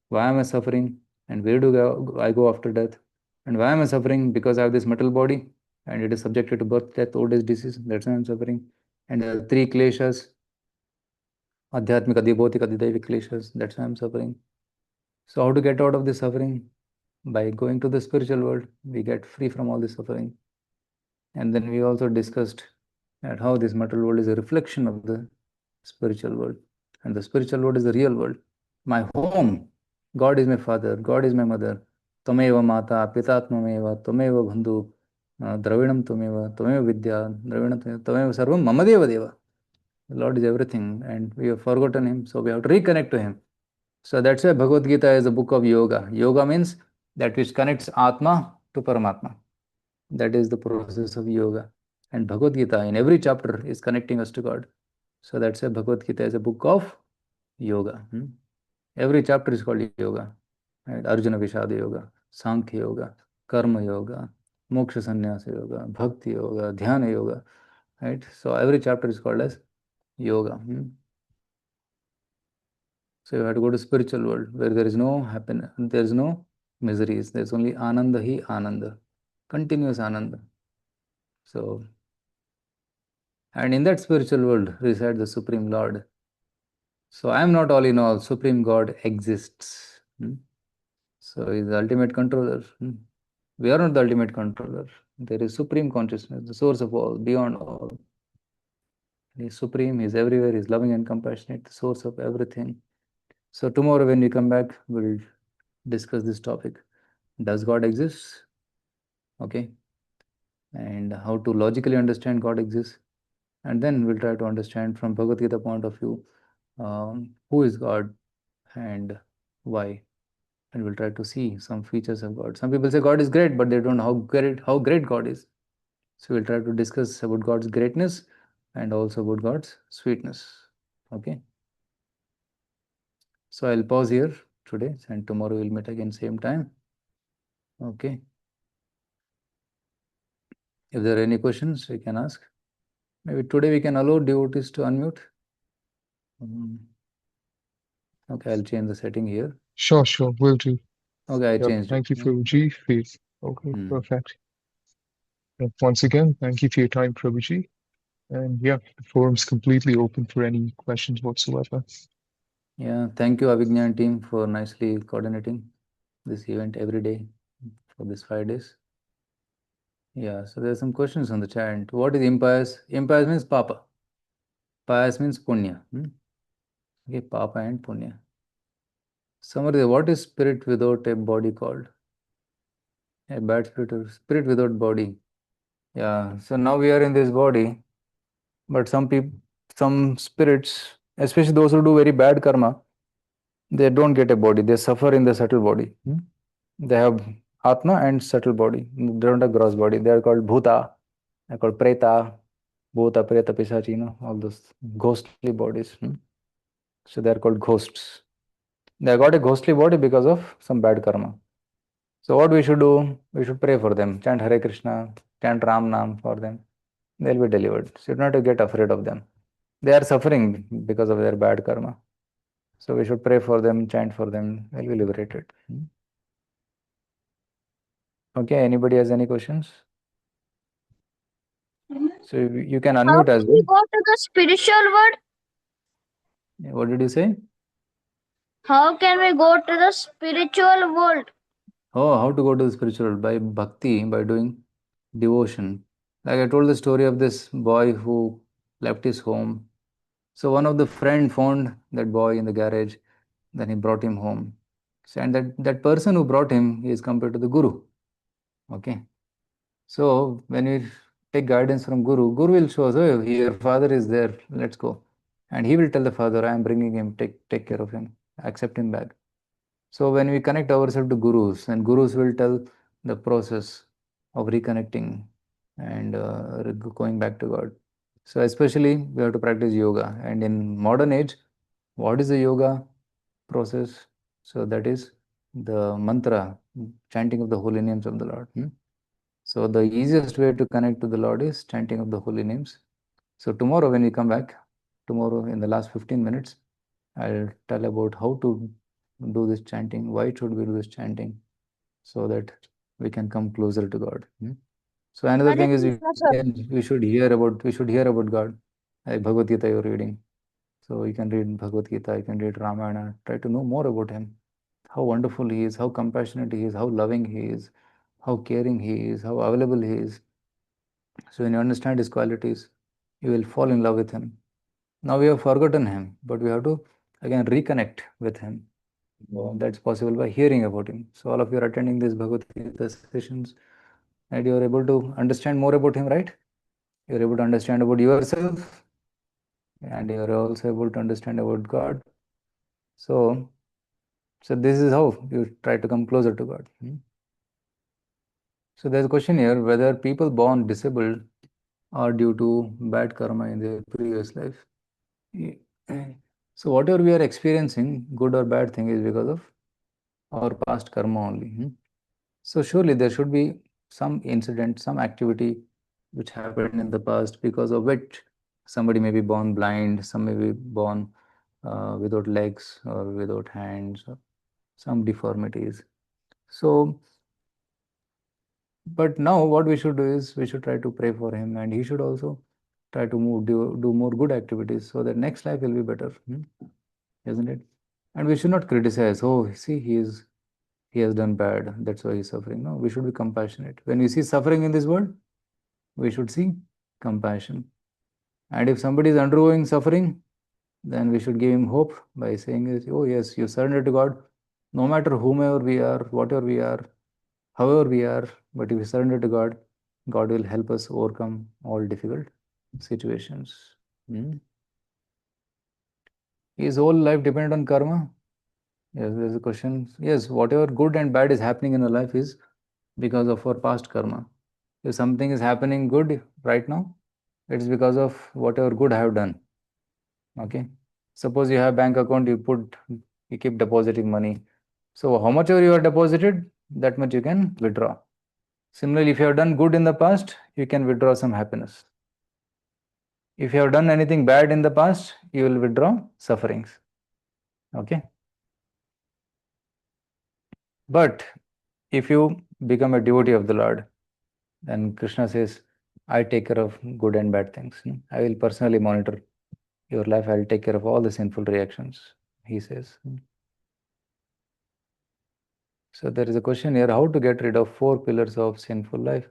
why am I suffering? And where do I go after death? And why am I suffering? Because I have this material body and it is subjected to birth, death, old age, disease. That's why I'm suffering. And there are three kleshas, adhyatmik, adhibhautik, adhidaivic kleshas. That's why I'm suffering. So how to get out of this suffering? By going to the spiritual world, we get free from all this suffering. And then we also discussed that how this material world is a reflection of the spiritual world. And the spiritual world is the real world. My home, God is my father, God is my mother. Tameva mata, pitatmameva, tameva bandhu, dravinam tameva, tameva vidya, dravinam tameva sarvam, mamadeva deva. The Lord is everything and we have forgotten Him, so we have to reconnect to Him. So that's why Bhagavad Gita is a book of yoga. Yoga means that which connects Atma to Paramatma. That is the process of yoga. And Bhagavad Gita in every chapter is connecting us to God. So that's why Bhagavad Gita is a book of yoga. Every chapter is called yoga. Right? Arjuna Vishada Yoga, Sankhya Yoga, Karma Yoga, Moksha Sannyasa Yoga, Bhakti Yoga, Dhyana Yoga. Right? So every chapter is called as yoga. So you have to go to spiritual world where there is no happiness, there is no miseries, there is only Ananda hi Ananda, continuous Ananda. So, and in that spiritual world resides the Supreme Lord. So I am not all in all, Supreme God exists. So he's the ultimate controller. We are not the ultimate controller. There is supreme consciousness, the source of all, beyond all. He is supreme, he is everywhere, he is loving and compassionate, the source of everything. So tomorrow when we come back, we'll discuss this topic. Does God exist? Okay. And how to logically understand God exists. And then we'll try to understand from Bhagavad Gita point of view, who is God and why. And we'll try to see some features of God. Some people say God is great, but they don't know how great God is. So we'll try to discuss about God's greatness and also about God's sweetness. Okay. So I'll pause here today, and tomorrow we'll meet again same time. Okay. If there are any questions, we can ask. Maybe today we can allow devotees to unmute. Okay, I'll change the setting here. Sure, will do. Okay, I Yep. changed it. Thank you, Prabhuji. Please. Okay, Hmm. perfect. Once again, thank you for your time, Prabhuji. And yeah, the forum's completely open for any questions whatsoever. Yeah, thank you, Avignan team, for nicely coordinating this event every day for these 5 days. Yeah, so there are some questions on the chat. What is impious? Impious means papa. Pious means punya. Okay, papa and punya. Summary, what is spirit without a body called? A bad spirit or spirit without body. Yeah, so now we are in this body, but some people, some spirits, especially those who do very bad karma, they don't get a body. They suffer in the subtle body. They have atma and subtle body. They don't have gross body. They are called bhuta. They are called preta, bhuta, preta, pisachi, all those ghostly bodies. So they are called ghosts. They got a ghostly body because of some bad karma. So what we should do? We should pray for them. Chant Hare Krishna, chant Ram Nam for them. They'll be delivered. So you don't have to get afraid of them. They are suffering because of their bad karma. So we should pray for them, chant for them. They'll be liberated. Okay, anybody has any questions? So you can How unmute as can we well. go to the spiritual world? What did you say? How can we go to the spiritual world? Oh, how to go to the spiritual world? By bhakti, by doing devotion. Like I told the story of this boy who left his home. So one of the friend found that boy in the garage. Then he brought him home. So, and that person who brought him is compared to the guru. Okay. So when we take guidance from Guru, Guru will show us, oh, your father is there, let's go. And he will tell the father, I am bringing him, take care of him, accept him back. So when we connect ourselves to Gurus, and Gurus will tell the process of reconnecting and going back to God. So especially we have to practice yoga. And in modern age, what is the yoga process? So that is the mantra, chanting of the holy names of the Lord. So the easiest way to connect to the Lord is chanting of the holy names. So tomorrow when we come back, tomorrow in the last 15 minutes, I'll tell about how to do this chanting, why should we do this chanting, so that we can come closer to God. So another Hare thing is Krishna, sir. we should hear about God. Like Bhagavad Gita you're reading. So you can read Bhagavad Gita, you can read Ramayana, try to know more about him. How wonderful he is, how compassionate he is, how loving he is, how caring he is, how available he is. So when you understand his qualities, you will fall in love with him. Now we have forgotten him, but we have to again reconnect with him. That's possible by hearing about him. So all of you are attending these Bhagavad Gita sessions and you are able to understand more about him, right? You are able to understand about yourself and you are also able to understand about God. So, so this is how you try to come closer to God. So there's a question here whether people born disabled are due to bad karma in their previous life. So whatever we are experiencing, good or bad thing, is because of our past karma only. So surely there should be some incident, some activity which happened in the past because of which somebody may be born blind, some may be born without legs or without hands, or some deformities. So, but now what we should do is we should try to pray for him, and he should also try to do more good activities so that next life will be better, isn't it? And we should not criticize. Oh, see, he is he has done bad, that's why he's suffering. No, we should be compassionate. When we see suffering in this world, we should see compassion. And if somebody is undergoing suffering, then we should give him hope by saying, oh yes, you surrender to God, no matter whomever we are, whatever we are, however we are, but if we surrender to God, God will help us overcome all difficult situations. Is whole life dependent on karma? Yes, there's a question. Yes, whatever good and bad is happening in our life is because of our past karma. If something is happening good right now, it is because of whatever good I have done. Okay. Suppose you have bank account, you keep depositing money. So how much ever you are deposited, that much you can withdraw. Similarly, if you have done good in the past, you can withdraw some happiness. If you have done anything bad in the past, you will withdraw sufferings. Okay. But if you become a devotee of the Lord, then Krishna says, I take care of good and bad things. I will personally monitor your life. I will take care of all the sinful reactions, he says. So there is a question here, how to get rid of 4 pillars of sinful life?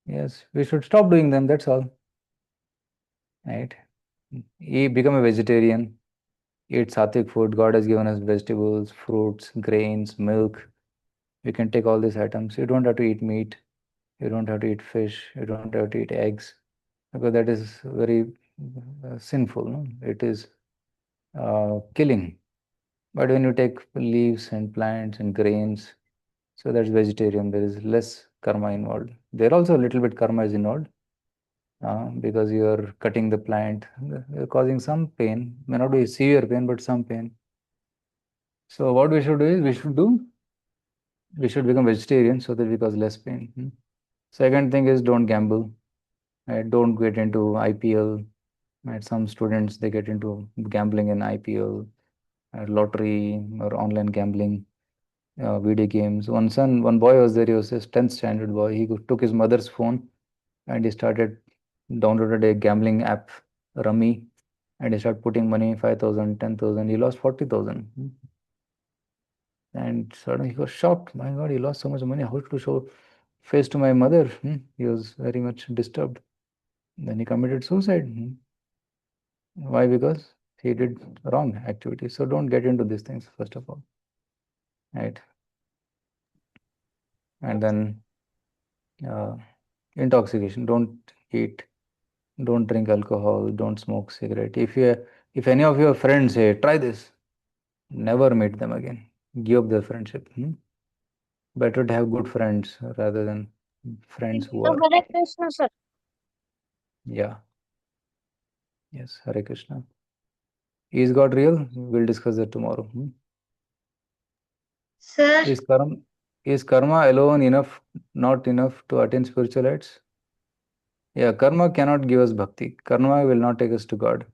Yes, we should stop doing them, that's all. Right? Become a vegetarian, eat sattvic food. God has given us vegetables, fruits, grains, milk. You can take all these items. You don't have to eat meat. You don't have to eat fish. You don't have to eat eggs, because that is very sinful. No? It is killing. But when you take leaves and plants and grains, so that's vegetarian. There is less karma involved. There also a little bit karma is involved, because you are cutting the plant, you're causing some pain. May not be severe pain, but some pain. So what we should do is we should become vegetarian so that we cause less pain. Second thing is don't gamble. Right? Don't get into IPL. Right? Some students they get into gambling in IPL, lottery or online gambling, video games. One boy was there. He was a 10th standard boy. He took his mother's phone and he downloaded a gambling app, Rummy, and he started putting money, 5,000, 10,000. He lost 40,000. And suddenly he was shocked. My God, he lost so much money. How to show face to my mother? He was very much disturbed. Then he committed suicide. Why? Because he did wrong activity. So don't get into these things, first of all. Right? And then intoxication. Don't eat, don't drink alcohol, don't smoke cigarette. If any of your friends say, try this, never meet them again. Give up their friendship. Better to have good friends rather than friends who are, Hare Krishna, sir. yeah. Yes, Hare Krishna. Is God real? We'll discuss that tomorrow. Sir, Is karma alone not enough to attain spiritual heights? Yeah, karma cannot give us bhakti. Karma will not take us to God.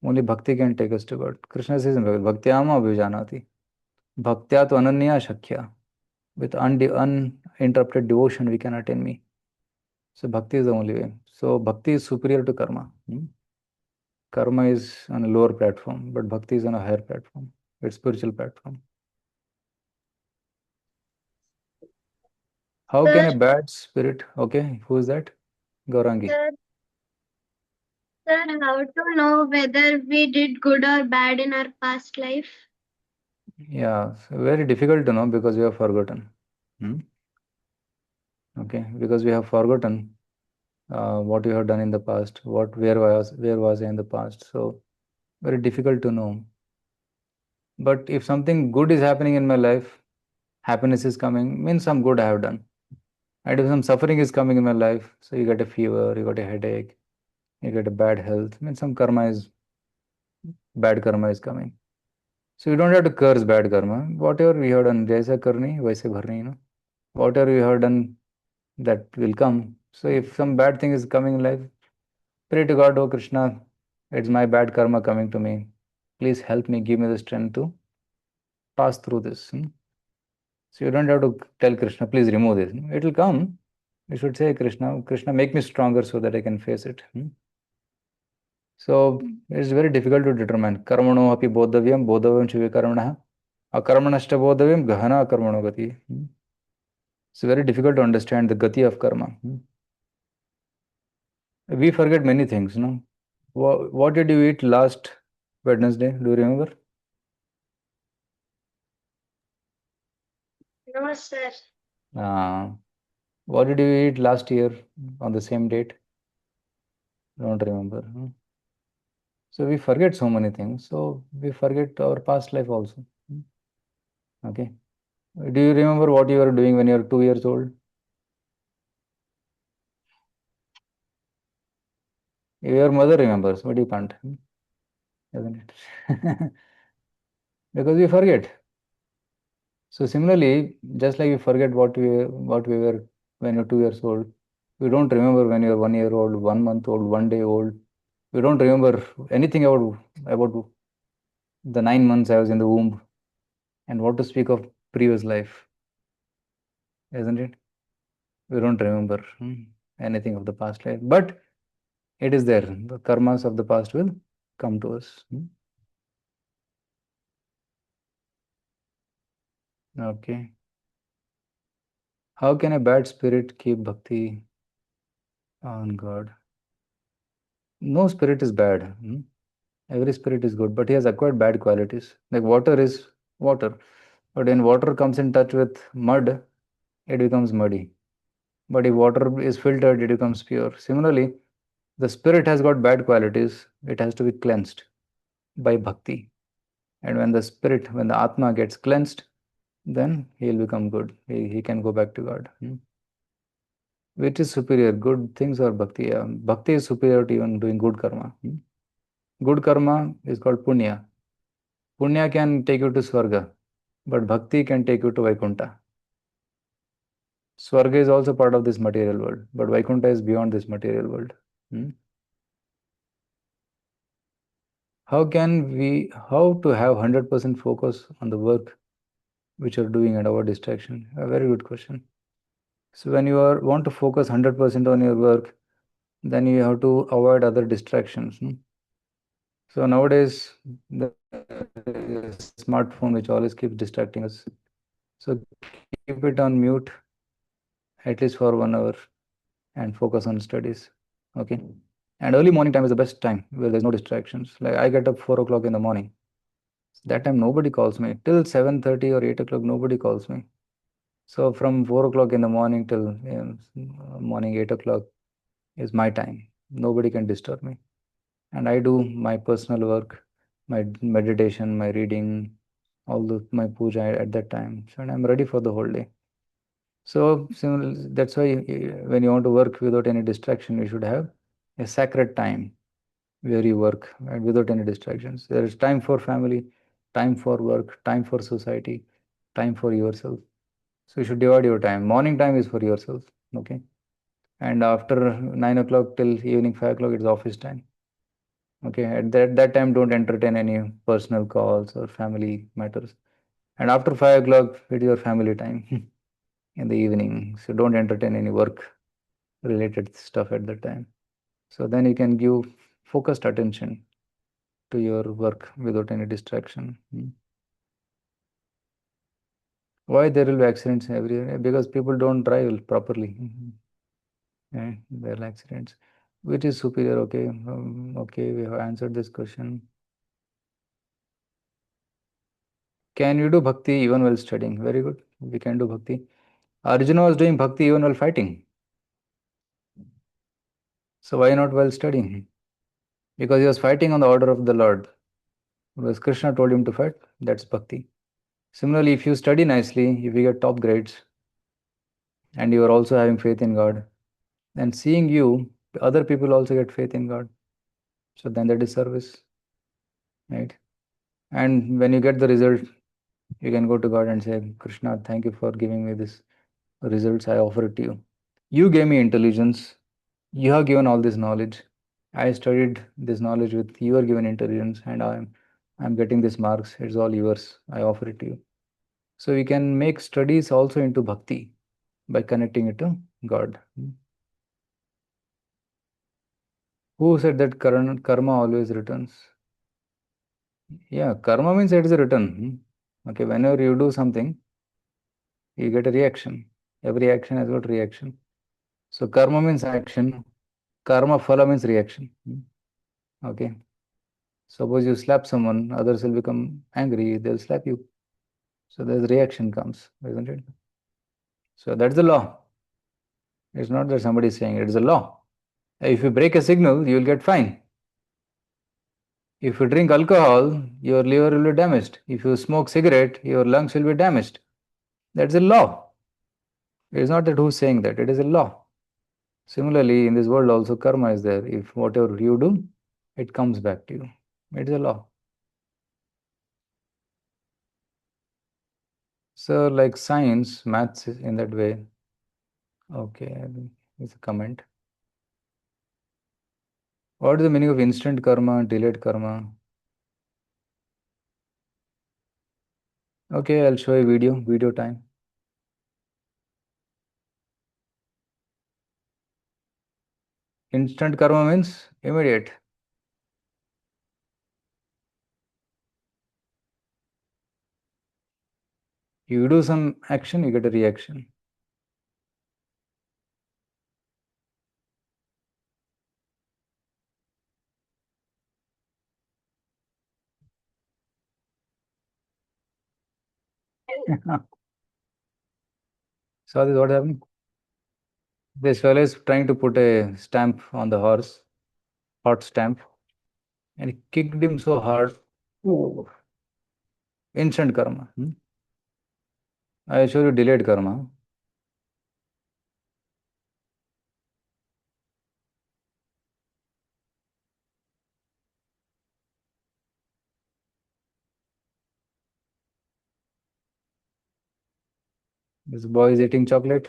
Only bhakti can take us to God. Krishna says in Bhagavad Bhaktyama abhijanati. Bhaktya to ananya shakya. With uninterrupted devotion, we can attain me. So bhakti is the only way. So bhakti is superior to karma. Karma is on a lower platform, but bhakti is on a higher platform. It's spiritual platform. How can a bad spirit? Okay, who is that? Gaurangi. Sir, how to know whether we did good or bad in our past life? Yeah, so very difficult to know because we have forgotten. Okay, because we have forgotten what we have done in the past, where was I in the past. So very difficult to know. But if something good is happening in my life, happiness is coming, means some good I have done. And if some suffering is coming in my life, so you get a fever, you got a headache, you get a bad health, means some bad karma is coming. So you don't have to curse bad karma. Whatever we have done, jaisa karni, vaise bharni, whatever we have done, that will come. So if some bad thing is coming in life, pray to God, oh Krishna, it's my bad karma coming to me. Please help me, give me the strength to pass through this. So you don't have to tell Krishna, please remove this. It will come. You should say, Krishna, Krishna, make me stronger so that I can face it. So it's very difficult to determine. Karmano api bodhavyam, bodhavyam shiva karmana. Akarmanashta bodhavim gahana karmano gati. It's very difficult to understand the gati of karma. We forget many things, no? What did you eat last Wednesday? Do you remember? No, sir. What did you eat last year on the same date? Don't remember. So we forget so many things. So we forget our past life also. Okay. Do you remember what you were doing when you were 2 years old? Your mother remembers, but you can't, isn't it? Because we forget. So similarly, just like you forget what we were when you're 2 years old, we don't remember when you're 1 year old, 1 month old, 1 day old. We don't remember anything about the 9 months I was in the womb, and what to speak of previous life, isn't it? We don't remember anything of the past life, but it is there. The karmas of the past will come to us. Okay. How can a bad spirit keep bhakti on God? No spirit is bad. Every spirit is good, but he has acquired bad qualities. Like water is water, but when water comes in touch with mud, it becomes muddy. But if water is filtered, it becomes pure. Similarly, the spirit has got bad qualities, it has to be cleansed by bhakti. And when the spirit, when the Atma gets cleansed, then he'll become good. He can go back to God. Which is superior, good things or bhakti? Bhakti is superior to even doing good karma. Good karma is called punya. Punya can take you to Swarga, but bhakti can take you to Vaikuntha. Swarga is also part of this material world, but Vaikuntha is beyond this material world. How to have 100% focus on the work which you're doing and avoid distraction? A very good question. So when you want to focus 100% on your work, then you have to avoid other distractions. So nowadays, the smartphone which always keeps distracting us. So keep it on mute at least for 1 hour and focus on studies. Okay. And early morning time is the best time where there's no distractions. Like I get up 4 o'clock in the morning. That time nobody calls me. Till 7:30 or 8 o'clock, nobody calls me. So from 4 o'clock in the morning till morning 8 o'clock is my time. Nobody can disturb me. And I do my personal work, my meditation, my reading, my puja at that time. So I'm ready for the whole day. So that's why when you want to work without any distraction, you should have a sacred time where you work and without any distractions. There is time for family, time for work, time for society, time for yourself. So you should divide your time. Morning time is for yourself, okay? And after 9 o'clock till evening 5 o'clock, it's office time. Okay, at that time, don't entertain any personal calls or family matters. And after 5 o'clock, it's your family time in the evening. So don't entertain any work related stuff at that time. So then you can give focused attention to your work without any distraction. Why there will be accidents everywhere? Because people don't drive properly. There are accidents. Which is superior? Okay, okay, we have answered this question. Can you do bhakti even while studying? Very good. We can do bhakti. Arjuna was doing bhakti even while fighting. So why not while studying? Because he was fighting on the order of the Lord. Because Krishna told him to fight, that's bhakti. Similarly, if you study nicely, if you get top grades, and you are also having faith in God, then seeing you, other people also get faith in God. So then that is service, right? And when you get the result, you can go to God and say, Krishna, thank you for giving me this results. I offer it to you. You gave me intelligence. You have given all this knowledge. I studied this knowledge with your given intelligence, and I'm getting these marks. It's all yours. I offer it to you. So we can make studies also into bhakti by connecting it to God. Who said that karma always returns? Yeah, karma means it is a return. Okay, whenever you do something, you get a reaction. Every action has got reaction. So karma means action. Karma phala means reaction. Okay. Suppose you slap someone, others will become angry, they'll slap you. So there's reaction comes, isn't it? So that's the law. It's not that somebody is saying it is a law. If you break a signal, you will get fine. If you drink alcohol, your liver will be damaged. If you smoke cigarette, your lungs will be damaged. That's a law. It is not that who's saying that, it is a law. Similarly, in this world also karma is there. If whatever you do, it comes back to you. It is a law. So like science, maths is in that way. Okay, it's a comment. What is the meaning of instant karma, delayed karma? Okay, I'll show you video time. Instant karma means immediate. You do some action, you get a reaction. Saw this, what happened? This fellow is trying to put a stamp on the horse, hot stamp, and he kicked him so hard. Ooh. Instant karma. I show you delayed karma. This boy is eating chocolate.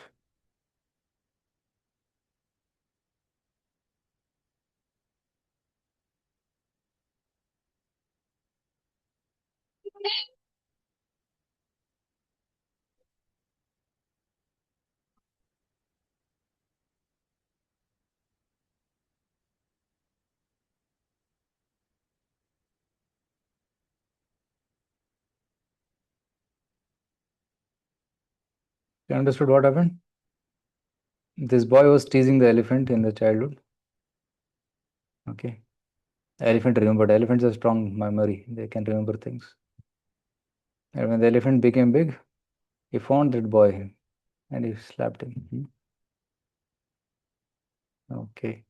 You understood what happened? This boy was teasing the elephant in the childhood. Okay. Elephant remembered. Elephants have strong memory. They can remember things. And when the elephant became big, he found that boy and he slapped him. Okay.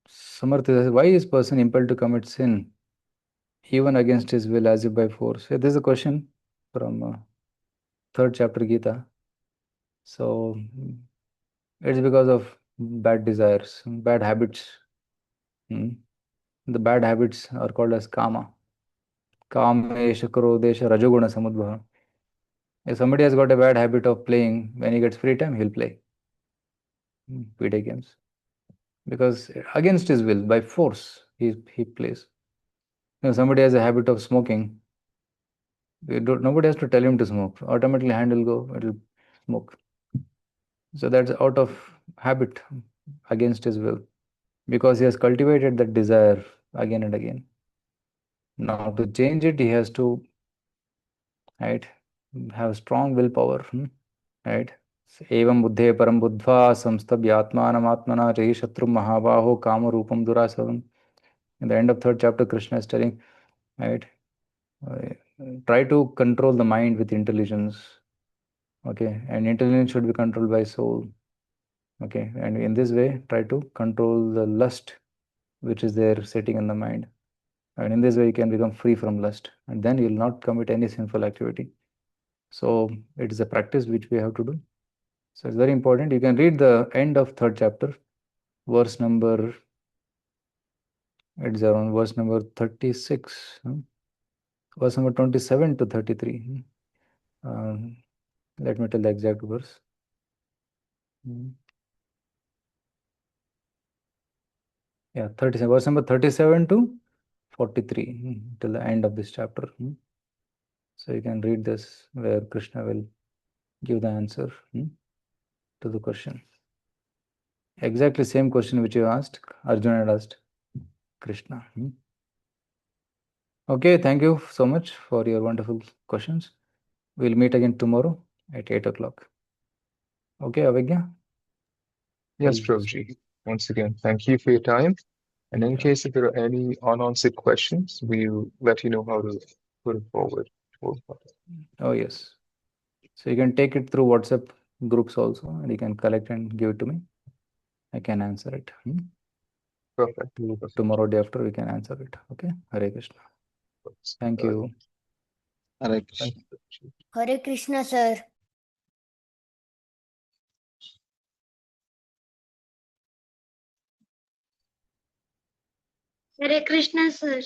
Samartha says, why is person impelled to commit sin even against his will as if by force? Yeah, this is a question from third chapter Gita. So it's because of bad desires, bad habits. Hmm. The bad habits are called as kama. Kamesha, krodesha, rajoguna samudbhava. If somebody has got a bad habit of playing, when he gets free time, he'll play video games. Because against his will, by force, he plays. Somebody has a habit of smoking. Nobody has to tell him to smoke. Automatically, hand will go, it'll smoke. So that's out of habit, against his will, because he has cultivated that desire again and again. Now, to change it, he has to, right, have strong willpower, right? Evam buddhe param buddhva samstabhyatmanam atmana rehi shatrum mahabaho kama rupam durasavam. In the end of third chapter, Krishna is telling, right, uh, try to control the mind with intelligence. Okay, and intelligence should be controlled by soul. Okay, and in this way, try to control the lust which is there sitting in the mind. And in this way, you can become free from lust, and then you will not commit any sinful activity. So it is a practice which we have to do. So it's very important. You can read the end of third chapter, verse number, it's around verse number 36, verse number 27 to 33. Let me tell the exact verse. Yeah, 37, verse number 37 to 43, till the end of this chapter. So you can read this where Krishna will give the answer to the question. Exactly same question which you asked, Arjuna had asked Krishna. Okay, thank you so much for your wonderful questions. We'll meet again tomorrow at 8 o'clock. Okay, Avigya? Yes, Well, Prabhuji. Once again, thank you for your time. And in yeah. case if there are any unanswered questions, we'll let you know how to put it forward. Oh, yes. So you can take it through WhatsApp groups also, and you can collect and give it to me. I can answer it. Perfect. Perfect. Tomorrow, day after, we can answer it. Okay. Hare Krishna. Thank you. Hare Thank Krishna. you, Prabhuji. Hare Krishna, sir. Hare Krishna, sir.